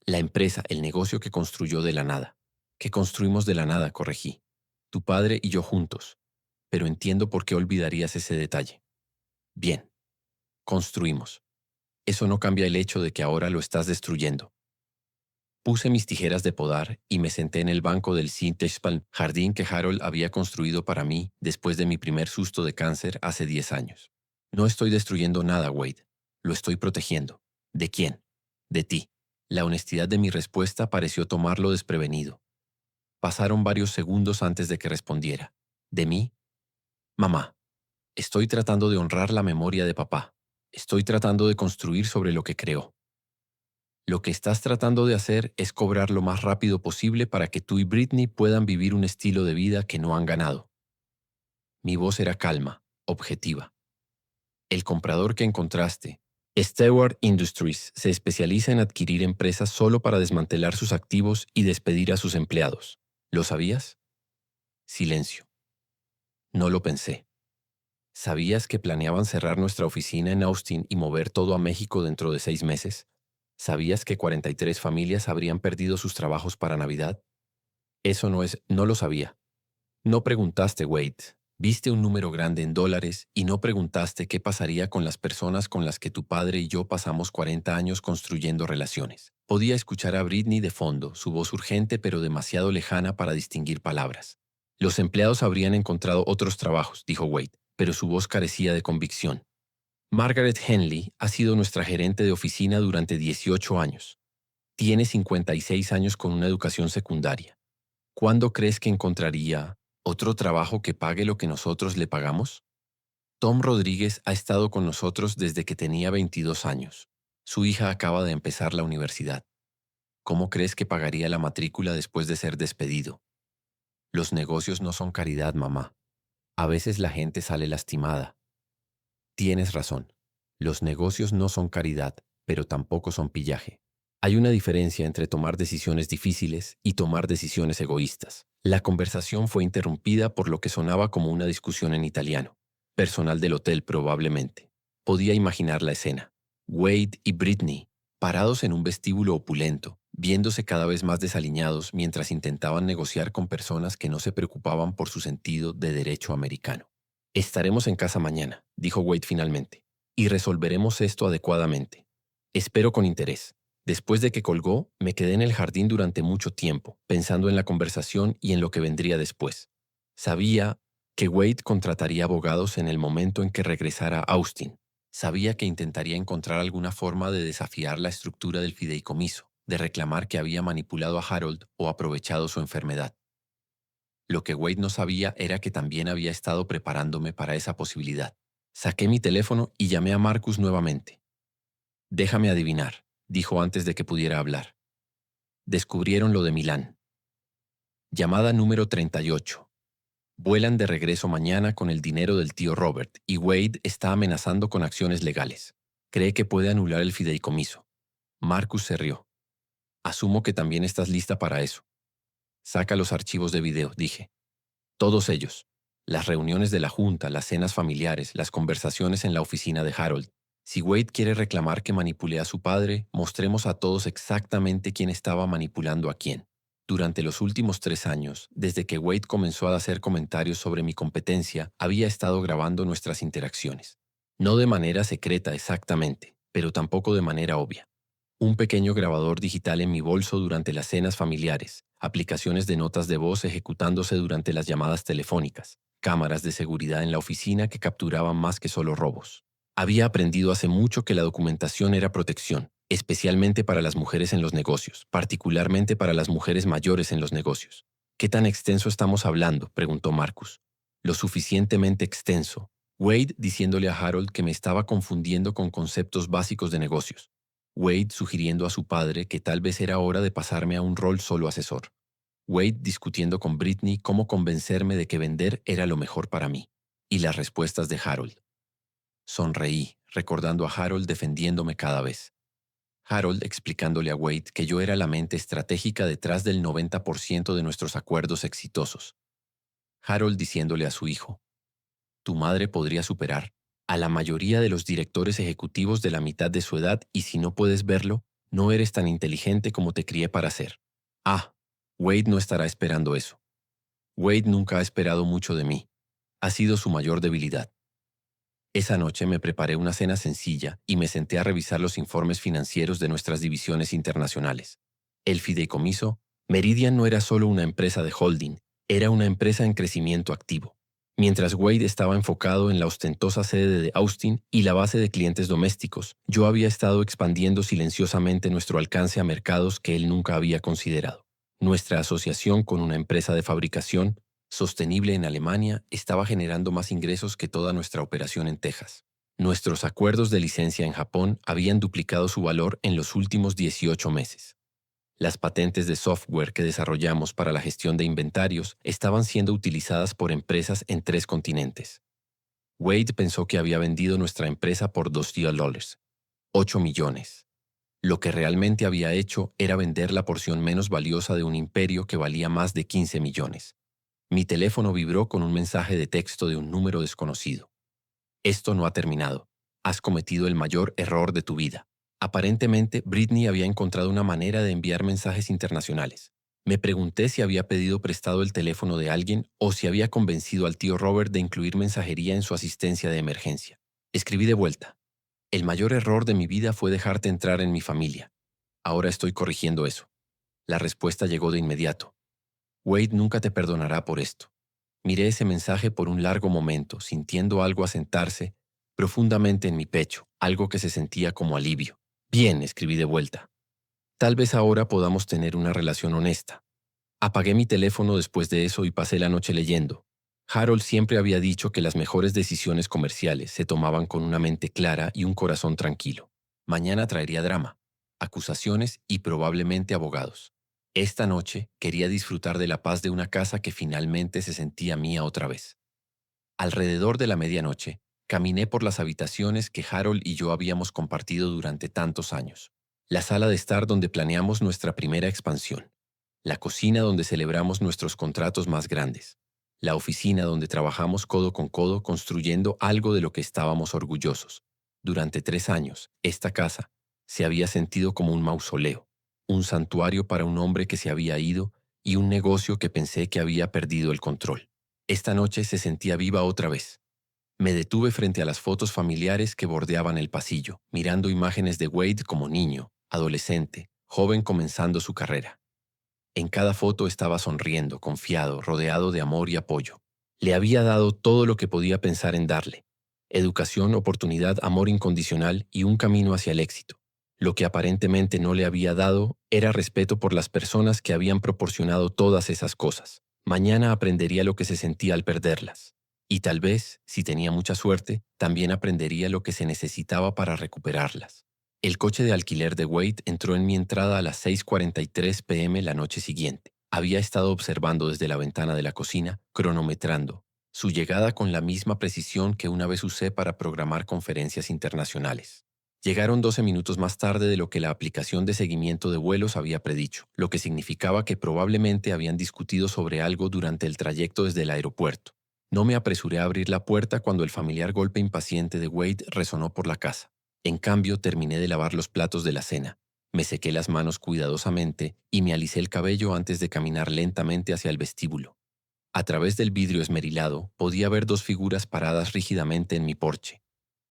La empresa, el negocio que construyó de la nada. Que construimos de la nada, corregí. Tu padre y yo juntos. Pero entiendo por qué olvidarías ese detalle. Bien, construimos. Eso no cambia el hecho de que ahora lo estás destruyendo. Puse mis tijeras de podar y me senté en el banco del Sintespalm, jardín que Harold había construido para mí después de mi primer susto de cáncer hace 10 años. No estoy destruyendo nada, Wade. Lo estoy protegiendo. ¿De quién? De ti. La honestidad de mi respuesta pareció tomarlo desprevenido. Pasaron varios segundos antes de que respondiera. ¿De mí? Mamá, estoy tratando de honrar la memoria de papá. Estoy tratando de construir sobre lo que creó. Lo que estás tratando de hacer es cobrar lo más rápido posible para que tú y Britney puedan vivir un estilo de vida que no han ganado. Mi voz era calma, objetiva. El comprador que encontraste, Stewart Industries, se especializa en adquirir empresas solo para desmantelar sus activos y despedir a sus empleados. ¿Lo sabías? Silencio. No lo pensé. ¿Sabías que planeaban cerrar nuestra oficina en Austin y mover todo a México dentro de 6 meses? ¿Sabías que 43 familias habrían perdido sus trabajos para Navidad? Eso no lo sabía. No preguntaste, Wade. Viste un número grande en dólares y no preguntaste qué pasaría con las personas con las que tu padre y yo pasamos 40 años construyendo relaciones. Podía escuchar a Britney de fondo, su voz urgente pero demasiado lejana para distinguir palabras. Los empleados habrían encontrado otros trabajos, dijo Wade, pero su voz carecía de convicción. Margaret Henley ha sido nuestra gerente de oficina durante 18 años. Tiene 56 años con una educación secundaria. ¿Cuándo crees que encontraría otro trabajo que pague lo que nosotros le pagamos? Tom Rodríguez ha estado con nosotros desde que tenía 22 años. Su hija acaba de empezar la universidad. ¿Cómo crees que pagaría la matrícula después de ser despedido? Los negocios no son caridad, mamá. A veces la gente sale lastimada. Tienes razón. Los negocios no son caridad, pero tampoco son pillaje. Hay una diferencia entre tomar decisiones difíciles y tomar decisiones egoístas. La conversación fue interrumpida por lo que sonaba como una discusión en italiano. Personal del hotel, probablemente. Podía imaginar la escena. Wade y Brittany, parados en un vestíbulo opulento, viéndose cada vez más desaliñados mientras intentaban negociar con personas que no se preocupaban por su sentido de derecho americano. Estaremos en casa mañana, dijo Wade finalmente, y resolveremos esto adecuadamente. Espero con interés. Después de que colgó, me quedé en el jardín durante mucho tiempo, pensando en la conversación y en lo que vendría después. Sabía que Wade contrataría abogados en el momento en que regresara a Austin. Sabía que intentaría encontrar alguna forma de desafiar la estructura del fideicomiso, de reclamar que había manipulado a Harold o aprovechado su enfermedad. Lo que Wade no sabía era que también había estado preparándome para esa posibilidad. Saqué mi teléfono y llamé a Marcus nuevamente. Déjame adivinar, dijo antes de que pudiera hablar. Descubrieron lo de Milán. Llamada número 38. Vuelan de regreso mañana con el dinero del tío Robert y Wade está amenazando con acciones legales. Cree que puede anular el fideicomiso. Marcus se rió. Asumo que también estás lista para eso. Saca los archivos de video, dije. Todos ellos. Las reuniones de la junta, las cenas familiares, las conversaciones en la oficina de Harold. Si Wade quiere reclamar que manipulé a su padre, mostremos a todos exactamente quién estaba manipulando a quién. Durante los últimos 3 años, desde que Wade comenzó a hacer comentarios sobre mi competencia, había estado grabando nuestras interacciones. No de manera secreta exactamente, pero tampoco de manera obvia. Un pequeño grabador digital en mi bolso durante las cenas familiares, aplicaciones de notas de voz ejecutándose durante las llamadas telefónicas, cámaras de seguridad en la oficina que capturaban más que solo robos. Había aprendido hace mucho que la documentación era protección, especialmente para las mujeres en los negocios, particularmente para las mujeres mayores en los negocios. ¿Qué tan extenso estamos hablando?, preguntó Marcus. Lo suficientemente extenso. Wade diciéndole a Harold que me estaba confundiendo con conceptos básicos de negocios. Wade sugiriendo a su padre que tal vez era hora de pasarme a un rol solo asesor. Wade discutiendo con Brittany cómo convencerme de que vender era lo mejor para mí. Y las respuestas de Harold. Sonreí, recordando a Harold defendiéndome cada vez. Harold explicándole a Wade que yo era la mente estratégica detrás del 90% de nuestros acuerdos exitosos. Harold diciéndole a su hijo, tu madre podría superar a la mayoría de los directores ejecutivos de la mitad de su edad y si no puedes verlo, no eres tan inteligente como te crié para ser. Ah, Wade no estará esperando eso. Wade nunca ha esperado mucho de mí. Ha sido su mayor debilidad. Esa noche me preparé una cena sencilla y me senté a revisar los informes financieros de nuestras divisiones internacionales. El fideicomiso, Meridian no era solo una empresa de holding, era una empresa en crecimiento activo. Mientras Wade estaba enfocado en la ostentosa sede de Austin y la base de clientes domésticos, yo había estado expandiendo silenciosamente nuestro alcance a mercados que él nunca había considerado. Nuestra asociación con una empresa de fabricación sostenible en Alemania estaba generando más ingresos que toda nuestra operación en Texas. Nuestros acuerdos de licencia en Japón habían duplicado su valor en los últimos 18 meses. Las patentes de software que desarrollamos para la gestión de inventarios estaban siendo utilizadas por empresas en 3 continentes. Wade pensó que había vendido nuestra empresa por $2, 8 millones. Lo que realmente había hecho era vender la porción menos valiosa de un imperio que valía más de 15 millones. Mi teléfono vibró con un mensaje de texto de un número desconocido. Esto no ha terminado. Has cometido el mayor error de tu vida. Aparentemente, Brittany había encontrado una manera de enviar mensajes internacionales. Me pregunté si había pedido prestado el teléfono de alguien o si había convencido al tío Robert de incluir mensajería en su asistencia de emergencia. Escribí de vuelta. El mayor error de mi vida fue dejarte entrar en mi familia. Ahora estoy corrigiendo eso. La respuesta llegó de inmediato. Wade nunca te perdonará por esto. Miré ese mensaje por un largo momento, sintiendo algo asentarse profundamente en mi pecho, algo que se sentía como alivio. Bien, escribí de vuelta. Tal vez ahora podamos tener una relación honesta. Apagué mi teléfono después de eso y pasé la noche leyendo. Harold siempre había dicho que las mejores decisiones comerciales se tomaban con una mente clara y un corazón tranquilo. Mañana traería drama, acusaciones y probablemente abogados. Esta noche quería disfrutar de la paz de una casa que finalmente se sentía mía otra vez. Alrededor de la medianoche, caminé por las habitaciones que Harold y yo habíamos compartido durante tantos años. La sala de estar donde planeamos nuestra primera expansión. La cocina donde celebramos nuestros contratos más grandes. La oficina donde trabajamos codo con codo construyendo algo de lo que estábamos orgullosos. Durante 3 años, esta casa se había sentido como un mausoleo, un santuario para un hombre que se había ido y un negocio que pensé que había perdido el control. Esta noche se sentía viva otra vez. Me detuve frente a las fotos familiares que bordeaban el pasillo, mirando imágenes de Wade como niño, adolescente, joven comenzando su carrera. En cada foto estaba sonriendo, confiado, rodeado de amor y apoyo. Le había dado todo lo que podía pensar en darle: educación, oportunidad, amor incondicional y un camino hacia el éxito. Lo que aparentemente no le había dado era respeto por las personas que habían proporcionado todas esas cosas. Mañana aprendería lo que se sentía al perderlas. Y tal vez, si tenía mucha suerte, también aprendería lo que se necesitaba para recuperarlas. El coche de alquiler de Wade entró en mi entrada a las 6:43 p.m. la noche siguiente. Había estado observando desde la ventana de la cocina, cronometrando su llegada con la misma precisión que una vez usé para programar conferencias internacionales. Llegaron 12 minutos más tarde de lo que la aplicación de seguimiento de vuelos había predicho, lo que significaba que probablemente habían discutido sobre algo durante el trayecto desde el aeropuerto. No me apresuré a abrir la puerta cuando el familiar golpe impaciente de Wade resonó por la casa. En cambio, terminé de lavar los platos de la cena. Me sequé las manos cuidadosamente y me alisé el cabello antes de caminar lentamente hacia el vestíbulo. A través del vidrio esmerilado podía ver dos figuras paradas rígidamente en mi porche.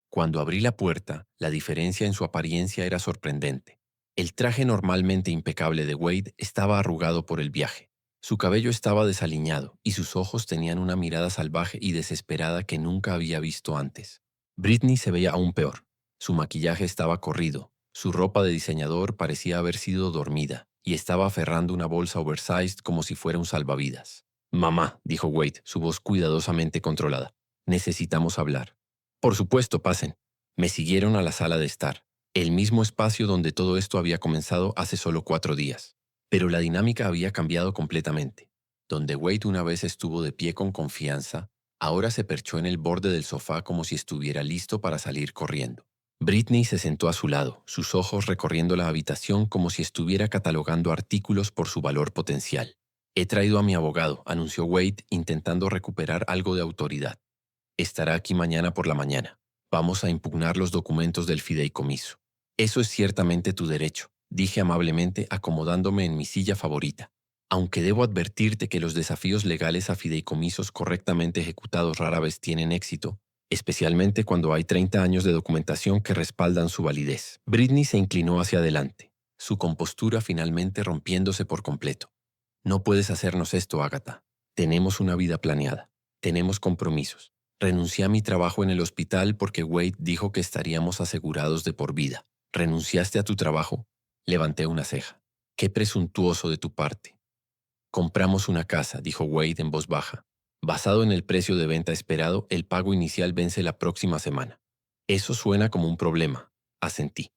Cuando abrí la puerta, la diferencia en su apariencia era sorprendente. El traje normalmente impecable de Wade estaba arrugado por el viaje. Su cabello estaba desaliñado y sus ojos tenían una mirada salvaje y desesperada que nunca había visto antes. Britney se veía aún peor. Su maquillaje estaba corrido, su ropa de diseñador parecía haber sido dormida y estaba aferrando una bolsa oversized como si fuera un salvavidas. «Mamá», dijo Wade, su voz cuidadosamente controlada, «necesitamos hablar». «Por supuesto, pasen». Me siguieron a la sala de estar, el mismo espacio donde todo esto había comenzado hace solo 4 días. Pero la dinámica había cambiado completamente. Donde Wade una vez estuvo de pie con confianza, ahora se perchó en el borde del sofá como si estuviera listo para salir corriendo. Britney se sentó a su lado, sus ojos recorriendo la habitación como si estuviera catalogando artículos por su valor potencial. «He traído a mi abogado», anunció Wade, intentando recuperar algo de autoridad. «Estará aquí mañana por la mañana. Vamos a impugnar los documentos del fideicomiso». «Eso es ciertamente tu derecho», dije amablemente, acomodándome en mi silla favorita. Aunque debo advertirte que los desafíos legales a fideicomisos correctamente ejecutados rara vez tienen éxito, especialmente cuando hay 30 años de documentación que respaldan su validez. Britney se inclinó hacia adelante, su compostura finalmente rompiéndose por completo. «No puedes hacernos esto, Agatha. Tenemos una vida planeada. Tenemos compromisos. Renuncié a mi trabajo en el hospital porque Wade dijo que estaríamos asegurados de por vida. ¿Renunciaste a tu trabajo?». Levanté una ceja. «Qué presuntuoso de tu parte». «Compramos una casa», dijo Wade en voz baja. «Basado en el precio de venta esperado, el pago inicial vence la próxima semana». «Eso suena como un problema», asentí.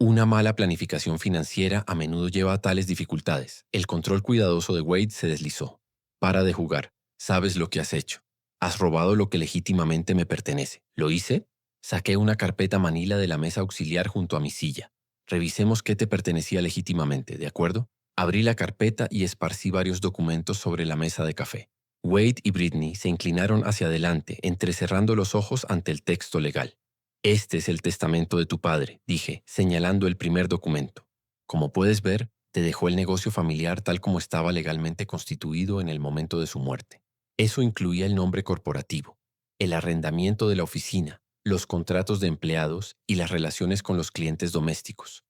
«Una mala planificación financiera a menudo lleva a tales dificultades». El control cuidadoso de Wade se deslizó. «Para de jugar. Sabes lo que has hecho. Has robado lo que legítimamente me pertenece». «¿Lo hice?». Saqué una carpeta manila de la mesa auxiliar junto a mi silla. «Revisemos qué te pertenecía legítimamente, ¿de acuerdo?». Abrí la carpeta y esparcí varios documentos sobre la mesa de café. Wade y Britney se inclinaron hacia adelante, entrecerrando los ojos ante el texto legal. «Este es el testamento de tu padre», dije, señalando el primer documento. «Como puedes ver, te dejó el negocio familiar tal como estaba legalmente constituido en el momento de su muerte. Eso incluía el nombre corporativo, el arrendamiento de la oficina, los contratos de empleados y las relaciones con los clientes domésticos».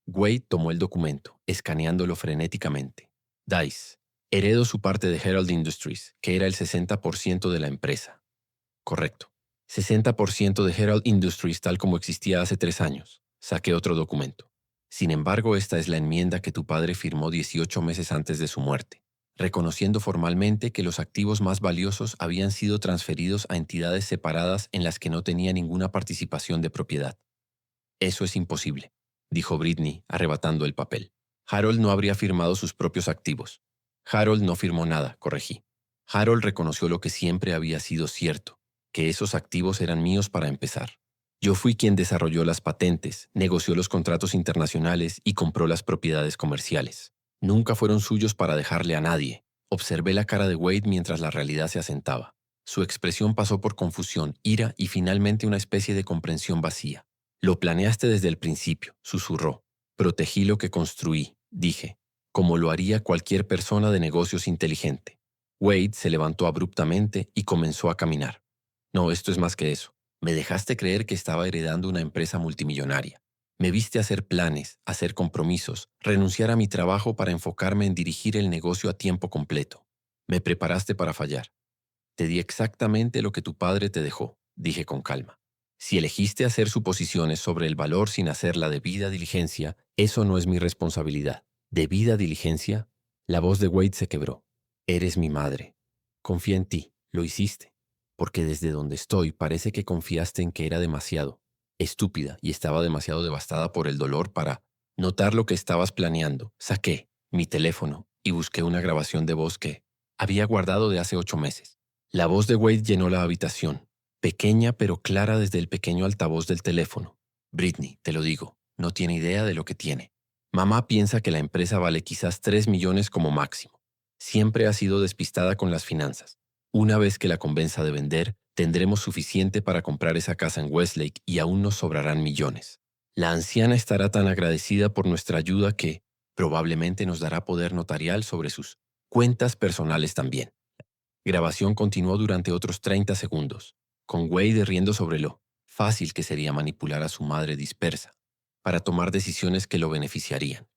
Wade tomó el documento, escaneándolo frenéticamente. «Dice, heredo su parte de Herald Industries, que era el 60% de la empresa». «Correcto. 60% de Herald Industries tal como existía hace 3 años». Saqué otro documento. «Sin embargo, esta es la enmienda que tu padre firmó 18 meses antes de su muerte, reconociendo formalmente que los activos más valiosos habían sido transferidos a entidades separadas en las que no tenía ninguna participación de propiedad». «Eso es imposible», dijo Britney, arrebatando el papel. «Harold no habría firmado sus propios activos». «Harold no firmó nada», corregí. «Harold reconoció lo que siempre había sido cierto, que esos activos eran míos para empezar. Yo fui quien desarrolló las patentes, negoció los contratos internacionales y compró las propiedades comerciales. Nunca fueron suyos para dejarle a nadie». Observé la cara de Wade mientras la realidad se asentaba. Su expresión pasó por confusión, ira y finalmente una especie de comprensión vacía. Lo planeaste desde el principio, susurró. Protegí lo que construí, dije, como lo haría cualquier persona de negocios inteligente. Wade se levantó abruptamente y comenzó a caminar. No, esto es más que eso. Me dejaste creer que estaba heredando una empresa multimillonaria. Me viste hacer planes, hacer compromisos, renunciar a mi trabajo para enfocarme en dirigir el negocio a tiempo completo. Me preparaste para fallar. Te di exactamente lo que tu padre te dejó, dije con calma. Si elegiste hacer suposiciones sobre el valor sin hacer la debida diligencia, eso no es mi responsabilidad. ¿Debida diligencia? La voz de Wade se quebró. Eres mi madre. Confía en ti. Lo hiciste. Porque desde donde estoy parece que confiaste en que era demasiado estúpida y estaba demasiado devastada por el dolor para notar lo que estabas planeando. Saqué mi teléfono y busqué una grabación de voz que había guardado de hace 8 meses. La voz de Wade llenó la habitación, pequeña pero clara desde el pequeño altavoz del teléfono. Britney, te lo digo, no tiene idea de lo que tiene. Mamá piensa que la empresa vale quizás 3 millones como máximo. Siempre ha sido despistada con las finanzas. Una vez que la convenza de vender, tendremos suficiente para comprar esa casa en Westlake y aún nos sobrarán millones. La anciana estará tan agradecida por nuestra ayuda que probablemente nos dará poder notarial sobre sus cuentas personales también. Grabación continuó durante otros 30 segundos, con Wade riendo sobre lo fácil que sería manipular a su madre dispersa para tomar decisiones que lo beneficiarían.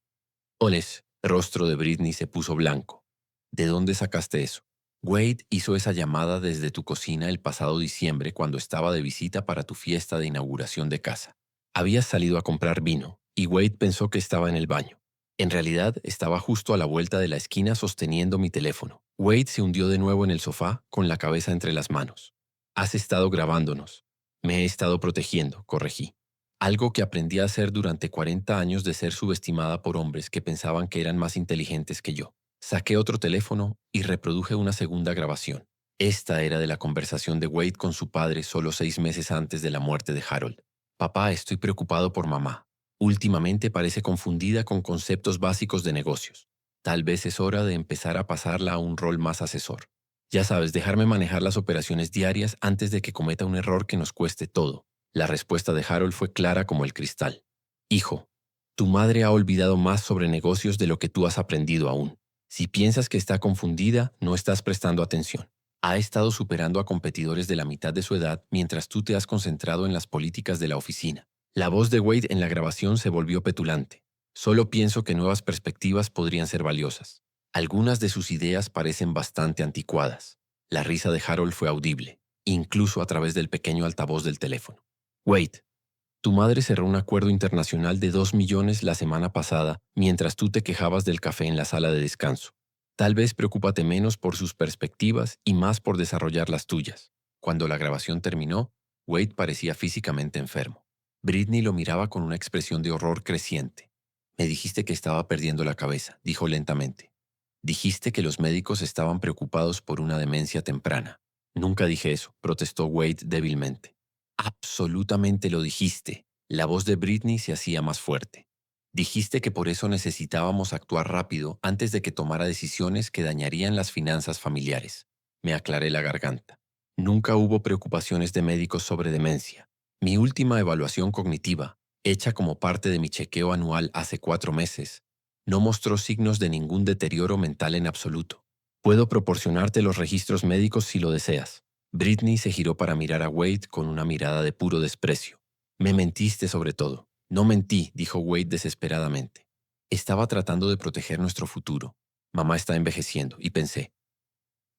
Oles, el rostro de Britney se puso blanco. ¿De dónde sacaste eso? Wade hizo esa llamada desde tu cocina el pasado diciembre cuando estaba de visita para tu fiesta de inauguración de casa. Habías salido a comprar vino y Wade pensó que estaba en el baño. En realidad, estaba justo a la vuelta de la esquina sosteniendo mi teléfono. Wade se hundió de nuevo en el sofá con la cabeza entre las manos. Has estado grabándonos. Me he estado protegiendo, corregí. Algo que aprendí a hacer durante 40 años de ser subestimada por hombres que pensaban que eran más inteligentes que yo. Saqué otro teléfono y reproduje una segunda grabación. Esta era de la conversación de Wade con su padre solo 6 meses antes de la muerte de Harold. Papá, estoy preocupado por mamá. Últimamente parece confundida con conceptos básicos de negocios. Tal vez es hora de empezar a pasarla a un rol más asesor. Ya sabes, dejarme manejar las operaciones diarias antes de que cometa un error que nos cueste todo. La respuesta de Harold fue clara como el cristal. Hijo, tu madre ha olvidado más sobre negocios de lo que tú has aprendido aún. Si piensas que está confundida, no estás prestando atención. Ha estado superando a competidores de la mitad de su edad mientras tú te has concentrado en las políticas de la oficina. La voz de Wade en la grabación se volvió petulante. Solo pienso que nuevas perspectivas podrían ser valiosas. Algunas de sus ideas parecen bastante anticuadas. La risa de Harold fue audible, incluso a través del pequeño altavoz del teléfono. Wade, tu madre cerró un acuerdo internacional de 2 millones la semana pasada mientras tú te quejabas del café en la sala de descanso. Tal vez preocúpate menos por sus perspectivas y más por desarrollar las tuyas. Cuando la grabación terminó, Wade parecía físicamente enfermo. Britney lo miraba con una expresión de horror creciente. Me dijiste que estaba perdiendo la cabeza, dijo lentamente. Dijiste que los médicos estaban preocupados por una demencia temprana. Nunca dije eso, protestó Wade débilmente. Absolutamente lo dijiste. La voz de Britney se hacía más fuerte. Dijiste que por eso necesitábamos actuar rápido antes de que tomara decisiones que dañarían las finanzas familiares. Me aclaré la garganta. Nunca hubo preocupaciones de médicos sobre demencia. Mi última evaluación cognitiva, hecha como parte de mi chequeo anual hace 4 meses, no mostró signos de ningún deterioro mental en absoluto. Puedo proporcionarte los registros médicos si lo deseas. Britney se giró para mirar a Wade con una mirada de puro desprecio. Me mentiste sobre todo. No mentí, dijo Wade desesperadamente. Estaba tratando de proteger nuestro futuro. Mamá está envejeciendo, y pensé.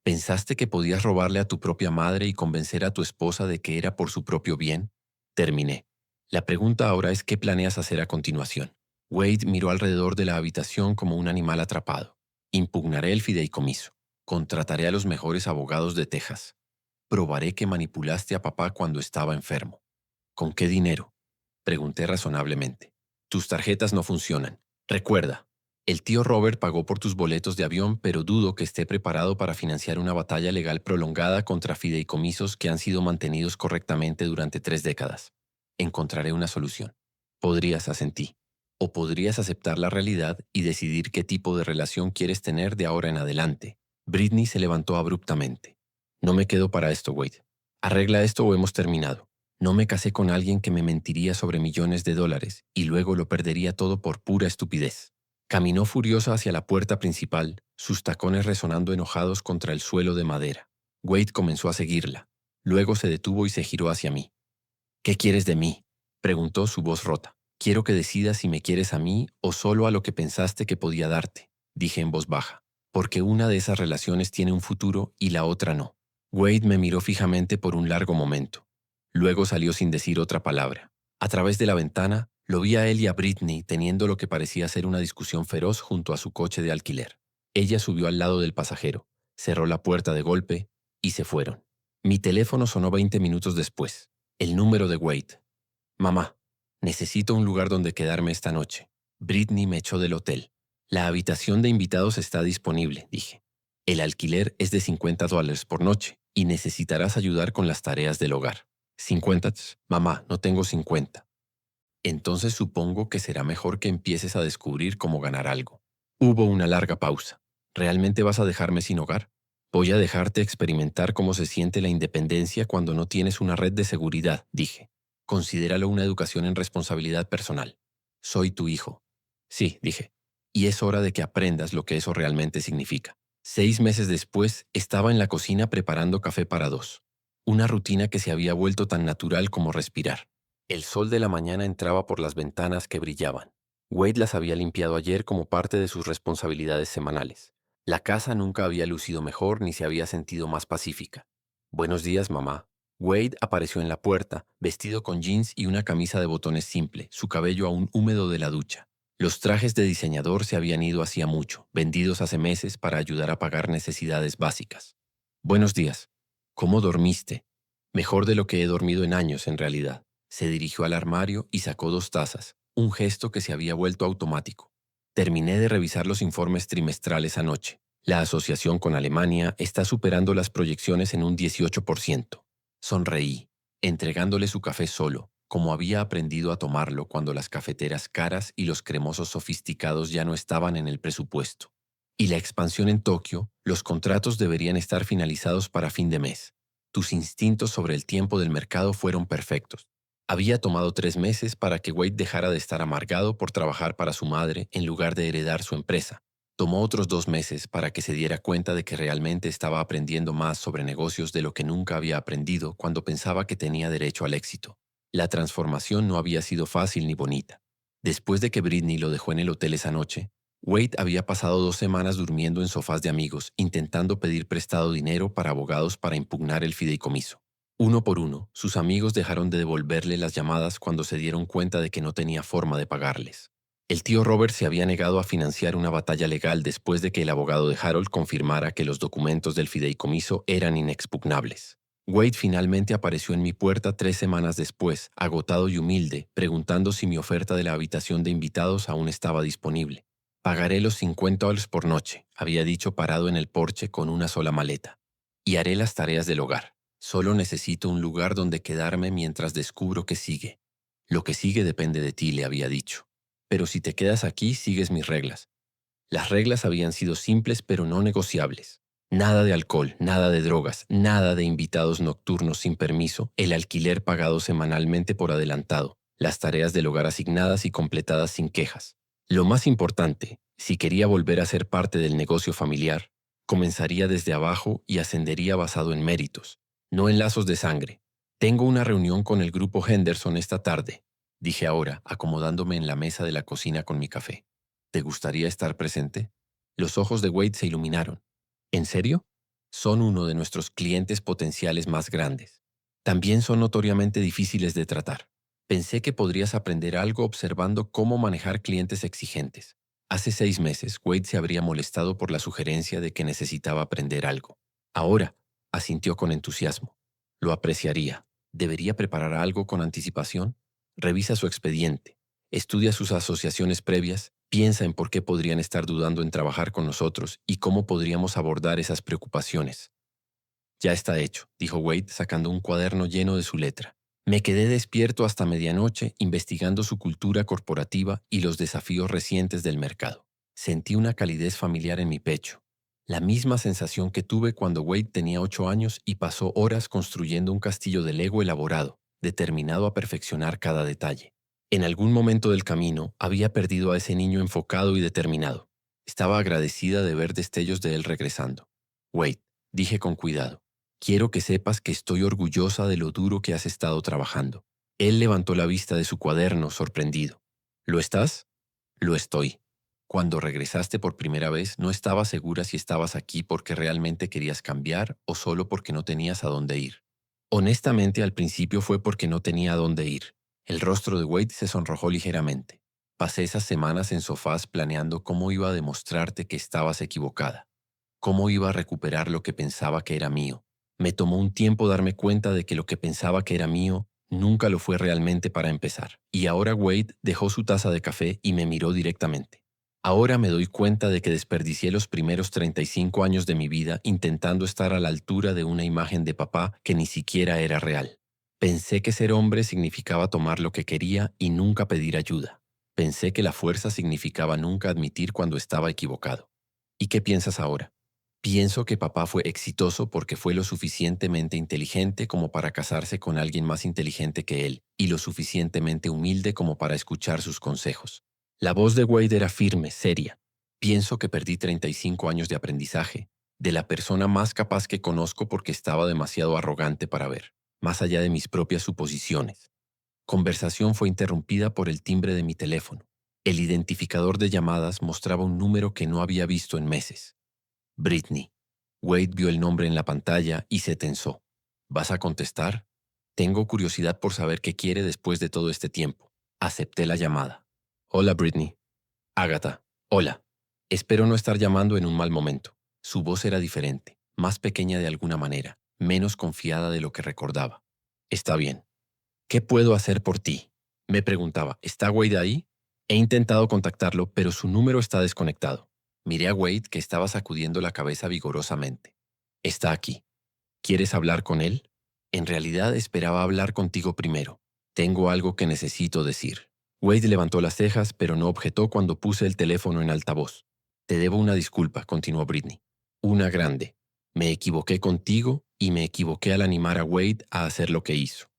¿Pensaste que podías robarle a tu propia madre y convencer a tu esposa de que era por su propio bien? Terminé. La pregunta ahora es ¿qué planeas hacer a continuación? Wade miró alrededor de la habitación como un animal atrapado. Impugnaré el fideicomiso. Contrataré a los mejores abogados de Texas. Probaré que manipulaste a papá cuando estaba enfermo. ¿Con qué dinero? Pregunté razonablemente. Tus tarjetas no funcionan. Recuerda, el tío Robert pagó por tus boletos de avión, pero dudo que esté preparado para financiar una batalla legal prolongada contra fideicomisos que han sido mantenidos correctamente durante 3 décadas. Encontraré una solución. Podrías asentí. O podrías aceptar la realidad y decidir qué tipo de relación quieres tener de ahora en adelante. Britney se levantó abruptamente. No me quedo para esto, Wade. Arregla esto o hemos terminado. No me casé con alguien que me mentiría sobre millones de dólares y luego lo perdería todo por pura estupidez. Caminó furiosa hacia la puerta principal, sus tacones resonando enojados contra el suelo de madera. Wade comenzó a seguirla. Luego se detuvo y se giró hacia mí. ¿Qué quieres de mí?, preguntó, su voz rota. Quiero que decidas si me quieres a mí o solo a lo que pensaste que podía darte, dije en voz baja, porque una de esas relaciones tiene un futuro y la otra no. Wade me miró fijamente por un largo momento. Luego salió sin decir otra palabra. A través de la ventana, lo vi a él y a Britney teniendo lo que parecía ser una discusión feroz junto a su coche de alquiler. Ella subió al lado del pasajero, cerró la puerta de golpe y se fueron. Mi teléfono sonó 20 minutos después. El número de Wade. Mamá, necesito un lugar donde quedarme esta noche. Britney me echó del hotel. La habitación de invitados está disponible, dije. El alquiler es de $50 por noche y necesitarás ayudar con las tareas del hogar. ¿50? Mamá, no tengo 50. Entonces supongo que será mejor que empieces a descubrir cómo ganar algo. Hubo una larga pausa. ¿Realmente vas a dejarme sin hogar? Voy a dejarte experimentar cómo se siente la independencia cuando no tienes una red de seguridad, dije. Considéralo una educación en responsabilidad personal. Soy tu hijo. Sí, dije. Y es hora de que aprendas lo que eso realmente significa. 6 meses después, estaba en la cocina preparando café para dos. Una rutina que se había vuelto tan natural como respirar. El sol de la mañana entraba por las ventanas que brillaban. Wade las había limpiado ayer como parte de sus responsabilidades semanales. La casa nunca había lucido mejor ni se había sentido más pacífica. Buenos días, mamá. Wade apareció en la puerta, vestido con jeans y una camisa de botones simple, su cabello aún húmedo de la ducha. Los trajes de diseñador se habían ido hacía mucho, vendidos hace meses para ayudar a pagar necesidades básicas. Buenos días. ¿Cómo dormiste? Mejor de lo que he dormido en años, en realidad. Se dirigió al armario y sacó 2 tazas, un gesto que se había vuelto automático. Terminé de revisar los informes trimestrales anoche. La asociación con Alemania está superando las proyecciones en un 18%. Sonreí, entregándole su café solo, como había aprendido a tomarlo cuando las cafeteras caras y los cremosos sofisticados ya no estaban en el presupuesto. Y la expansión en Tokio, los contratos deberían estar finalizados para fin de mes. Tus instintos sobre el tiempo del mercado fueron perfectos. Había tomado 3 meses para que Wade dejara de estar amargado por trabajar para su madre en lugar de heredar su empresa. Tomó otros 2 meses para que se diera cuenta de que realmente estaba aprendiendo más sobre negocios de lo que nunca había aprendido cuando pensaba que tenía derecho al éxito. La transformación no había sido fácil ni bonita. Después de que Britney lo dejó en el hotel esa noche, Wade había pasado 2 semanas durmiendo en sofás de amigos, intentando pedir prestado dinero para abogados para impugnar el fideicomiso. Uno por uno, sus amigos dejaron de devolverle las llamadas cuando se dieron cuenta de que no tenía forma de pagarles. El tío Robert se había negado a financiar una batalla legal después de que el abogado de Harold confirmara que los documentos del fideicomiso eran inexpugnables. Wade finalmente apareció en mi puerta 3 semanas después, agotado y humilde, preguntando si mi oferta de la habitación de invitados aún estaba disponible. Pagaré los $50 por noche, había dicho parado en el porche con una sola maleta. Y haré las tareas del hogar. Solo necesito un lugar donde quedarme mientras descubro qué sigue. Lo que sigue depende de ti, le había dicho. Pero si te quedas aquí, sigues mis reglas. Las reglas habían sido simples pero no negociables. Nada de alcohol, nada de drogas, nada de invitados nocturnos sin permiso, el alquiler pagado semanalmente por adelantado, las tareas del hogar asignadas y completadas sin quejas. Lo más importante, si quería volver a ser parte del negocio familiar, comenzaría desde abajo y ascendería basado en méritos, no en lazos de sangre. Tengo una reunión con el grupo Henderson esta tarde, dije ahora, acomodándome en la mesa de la cocina con mi café. ¿Te gustaría estar presente? Los ojos de Wade se iluminaron. ¿En serio? Son uno de nuestros clientes potenciales más grandes. También son notoriamente difíciles de tratar. Pensé que podrías aprender algo observando cómo manejar clientes exigentes. Hace 6 meses, Wade se habría molestado por la sugerencia de que necesitaba aprender algo. Ahora, asintió con entusiasmo. Lo apreciaría. ¿Debería preparar algo con anticipación? Revisa su expediente. Estudia sus asociaciones previas, piensa en por qué podrían estar dudando en trabajar con nosotros y cómo podríamos abordar esas preocupaciones. Ya está hecho, dijo Wade sacando un cuaderno lleno de su letra. Me quedé despierto hasta medianoche investigando su cultura corporativa y los desafíos recientes del mercado. Sentí una calidez familiar en mi pecho. La misma sensación que tuve cuando Wade tenía 8 años y pasó horas construyendo un castillo de Lego elaborado, determinado a perfeccionar cada detalle. En algún momento del camino había perdido a ese niño enfocado y determinado. Estaba agradecida de ver destellos de él regresando. Wade, dije con cuidado, quiero que sepas que estoy orgullosa de lo duro que has estado trabajando. Él levantó la vista de su cuaderno, sorprendido. ¿Lo estás? Lo estoy. Cuando regresaste por primera vez, no estaba segura si estabas aquí porque realmente querías cambiar o solo porque no tenías a dónde ir. Honestamente, al principio fue porque no tenía a dónde ir. El rostro de Wade se sonrojó ligeramente. Pasé esas semanas en sofás planeando cómo iba a demostrarte que estabas equivocada, cómo iba a recuperar lo que pensaba que era mío. Me tomó un tiempo darme cuenta de que lo que pensaba que era mío nunca lo fue realmente para empezar. Y ahora Wade dejó su taza de café y me miró directamente. Ahora me doy cuenta de que desperdicié los primeros 35 años de mi vida intentando estar a la altura de una imagen de papá que ni siquiera era real. Pensé que ser hombre significaba tomar lo que quería y nunca pedir ayuda. Pensé que la fuerza significaba nunca admitir cuando estaba equivocado. ¿Y qué piensas ahora? Pienso que papá fue exitoso porque fue lo suficientemente inteligente como para casarse con alguien más inteligente que él y lo suficientemente humilde como para escuchar sus consejos. La voz de Wade era firme, seria. Pienso que perdí 35 años de aprendizaje, de la persona más capaz que conozco porque estaba demasiado arrogante para ver, más allá de mis propias suposiciones. Conversación fue interrumpida por el timbre de mi teléfono. El identificador de llamadas mostraba un número que no había visto en meses. Britney. Wade vio el nombre en la pantalla y se tensó. ¿Vas a contestar? Tengo curiosidad por saber qué quiere después de todo este tiempo. Acepté la llamada. Hola, Britney. Agatha. Hola. Espero no estar llamando en un mal momento. Su voz era diferente, más pequeña de alguna manera, menos confiada de lo que recordaba. Está bien. ¿Qué puedo hacer por ti? Me preguntaba, ¿está Wade ahí? He intentado contactarlo, pero su número está desconectado. Miré a Wade, que estaba sacudiendo la cabeza vigorosamente. Está aquí. ¿Quieres hablar con él? En realidad esperaba hablar contigo primero. Tengo algo que necesito decir. Wade levantó las cejas, pero no objetó cuando puse el teléfono en altavoz. Te debo una disculpa, continuó Britney. Una grande. Me equivoqué contigo y me equivoqué al animar a Wade a hacer lo que hizo.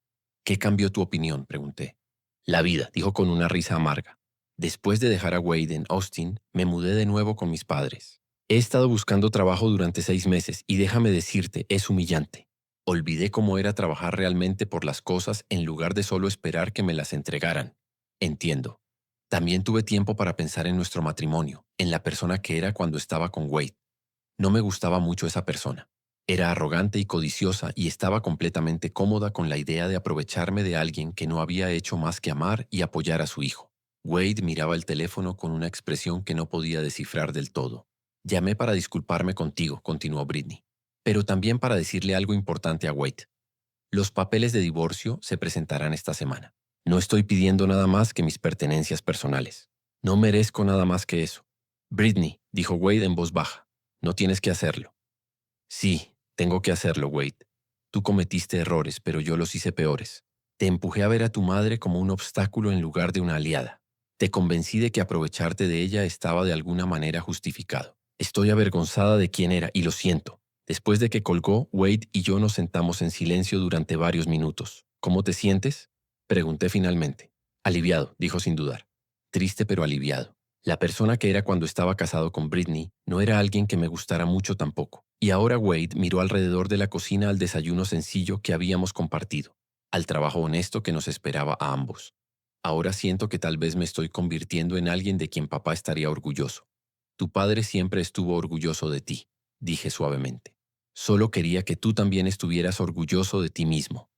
¿Qué cambió tu opinión?, pregunté. La vida, dijo con una risa amarga. Después de dejar a Wade en Austin, me mudé de nuevo con mis padres. He estado buscando trabajo durante 6 meses y déjame decirte, es humillante. Olvidé cómo era trabajar realmente por las cosas en lugar de solo esperar que me las entregaran. Entiendo. También tuve tiempo para pensar en nuestro matrimonio, en la persona que era cuando estaba con Wade. No me gustaba mucho esa persona. Era arrogante y codiciosa y estaba completamente cómoda con la idea de aprovecharme de alguien que no había hecho más que amar y apoyar a su hijo. Wade miraba el teléfono con una expresión que no podía descifrar del todo. Llamé para disculparme contigo, continuó Britney, pero también para decirle algo importante a Wade. Los papeles de divorcio se presentarán esta semana. No estoy pidiendo nada más que mis pertenencias personales. No merezco nada más que eso. Britney, dijo Wade en voz baja, no tienes que hacerlo. Sí, tengo que hacerlo, Wade. Tú cometiste errores, pero yo los hice peores. Te empujé a ver a tu madre como un obstáculo en lugar de una aliada. Te convencí de que aprovecharte de ella estaba de alguna manera justificado. Estoy avergonzada de quién era y lo siento. Después de que colgó, Wade y yo nos sentamos en silencio durante varios minutos. ¿Cómo te sientes?, pregunté finalmente. Aliviado, dijo sin dudar. Triste pero aliviado. La persona que era cuando estaba casado con Britney no era alguien que me gustara mucho tampoco. Y ahora Wade miró alrededor de la cocina al desayuno sencillo que habíamos compartido, al trabajo honesto que nos esperaba a ambos. Ahora siento que tal vez me estoy convirtiendo en alguien de quien papá estaría orgulloso. Tu padre siempre estuvo orgulloso de ti, dije suavemente. Solo quería que tú también estuvieras orgulloso de ti mismo.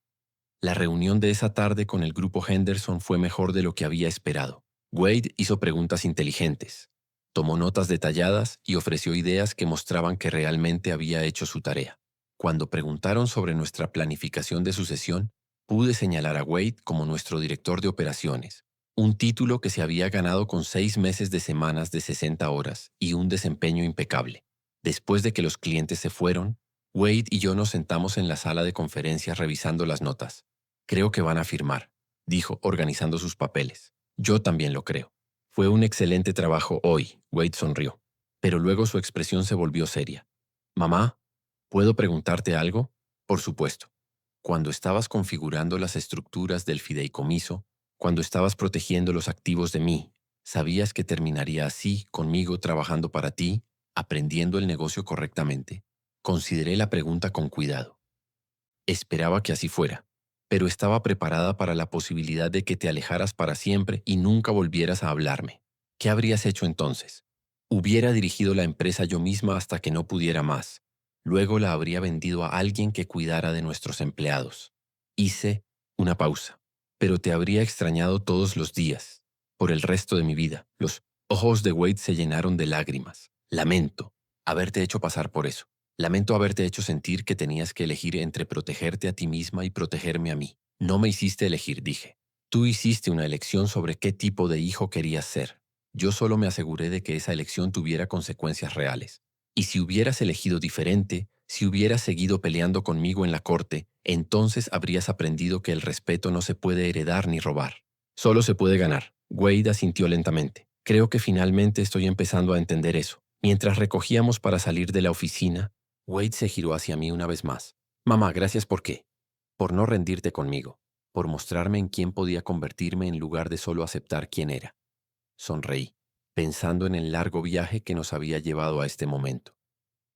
La reunión de esa tarde con el grupo Henderson fue mejor de lo que había esperado. Wade hizo preguntas inteligentes, tomó notas detalladas y ofreció ideas que mostraban que realmente había hecho su tarea. Cuando preguntaron sobre nuestra planificación de sucesión, pude señalar a Wade como nuestro director de operaciones, un título que se había ganado con 6 meses de semanas de 60 horas y un desempeño impecable. Después de que los clientes se fueron, Wade y yo nos sentamos en la sala de conferencias revisando las notas. Creo que van a firmar, dijo, organizando sus papeles. Yo también lo creo. Fue un excelente trabajo hoy, Wade sonrió, pero luego su expresión se volvió seria. Mamá, ¿puedo preguntarte algo? Por supuesto. Cuando estabas configurando las estructuras del fideicomiso, cuando estabas protegiendo los activos de mí, ¿sabías que terminaría así, conmigo trabajando para ti, aprendiendo el negocio correctamente? Consideré la pregunta con cuidado. Esperaba que así fuera, pero estaba preparada para la posibilidad de que te alejaras para siempre y nunca volvieras a hablarme. ¿Qué habrías hecho entonces? Hubiera dirigido la empresa yo misma hasta que no pudiera más. Luego la habría vendido a alguien que cuidara de nuestros empleados. Hice una pausa, pero te habría extrañado todos los días, por el resto de mi vida. Los ojos de Wade se llenaron de lágrimas. Lamento haberte hecho pasar por eso. Lamento haberte hecho sentir que tenías que elegir entre protegerte a ti misma y protegerme a mí. No me hiciste elegir, dije. Tú hiciste una elección sobre qué tipo de hijo querías ser. Yo solo me aseguré de que esa elección tuviera consecuencias reales. Y si hubieras elegido diferente, si hubieras seguido peleando conmigo en la corte, entonces habrías aprendido que el respeto no se puede heredar ni robar. Solo se puede ganar. Wade asintió lentamente. Creo que finalmente estoy empezando a entender eso. Mientras recogíamos para salir de la oficina, Wade se giró hacia mí una vez más. Mamá, gracias por qué. Por no rendirte conmigo. Por mostrarme en quién podía convertirme en lugar de solo aceptar quién era. Sonreí, pensando en el largo viaje que nos había llevado a este momento.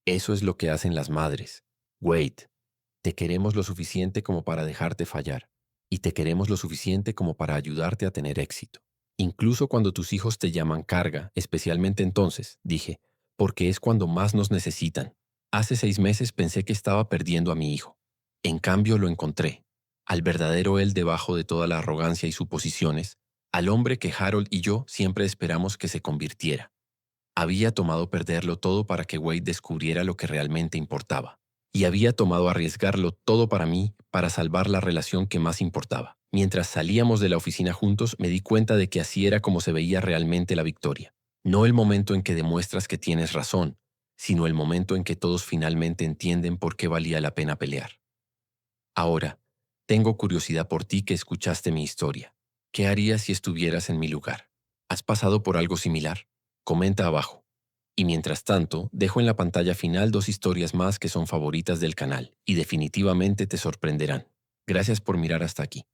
Eso es lo que hacen las madres. Wade, te queremos lo suficiente como para dejarte fallar. Y te queremos lo suficiente como para ayudarte a tener éxito. Incluso cuando tus hijos te llaman carga, especialmente entonces, dije, porque es cuando más nos necesitan. Hace 6 meses pensé que estaba perdiendo a mi hijo. En cambio lo encontré. Al verdadero él debajo de toda la arrogancia y suposiciones, al hombre que Harold y yo siempre esperamos que se convirtiera. Había tomado perderlo todo para que Wade descubriera lo que realmente importaba. Y había tomado arriesgarlo todo para mí, para salvar la relación que más importaba. Mientras salíamos de la oficina juntos, me di cuenta de que así era como se veía realmente la victoria. No el momento en que demuestras que tienes razón, sino el momento en que todos finalmente entienden por qué valía la pena pelear. Ahora, tengo curiosidad por ti que escuchaste mi historia. ¿Qué harías si estuvieras en mi lugar? ¿Has pasado por algo similar? Comenta abajo. Y mientras tanto, dejo en la pantalla final 2 historias más que son favoritas del canal y definitivamente te sorprenderán. Gracias por mirar hasta aquí.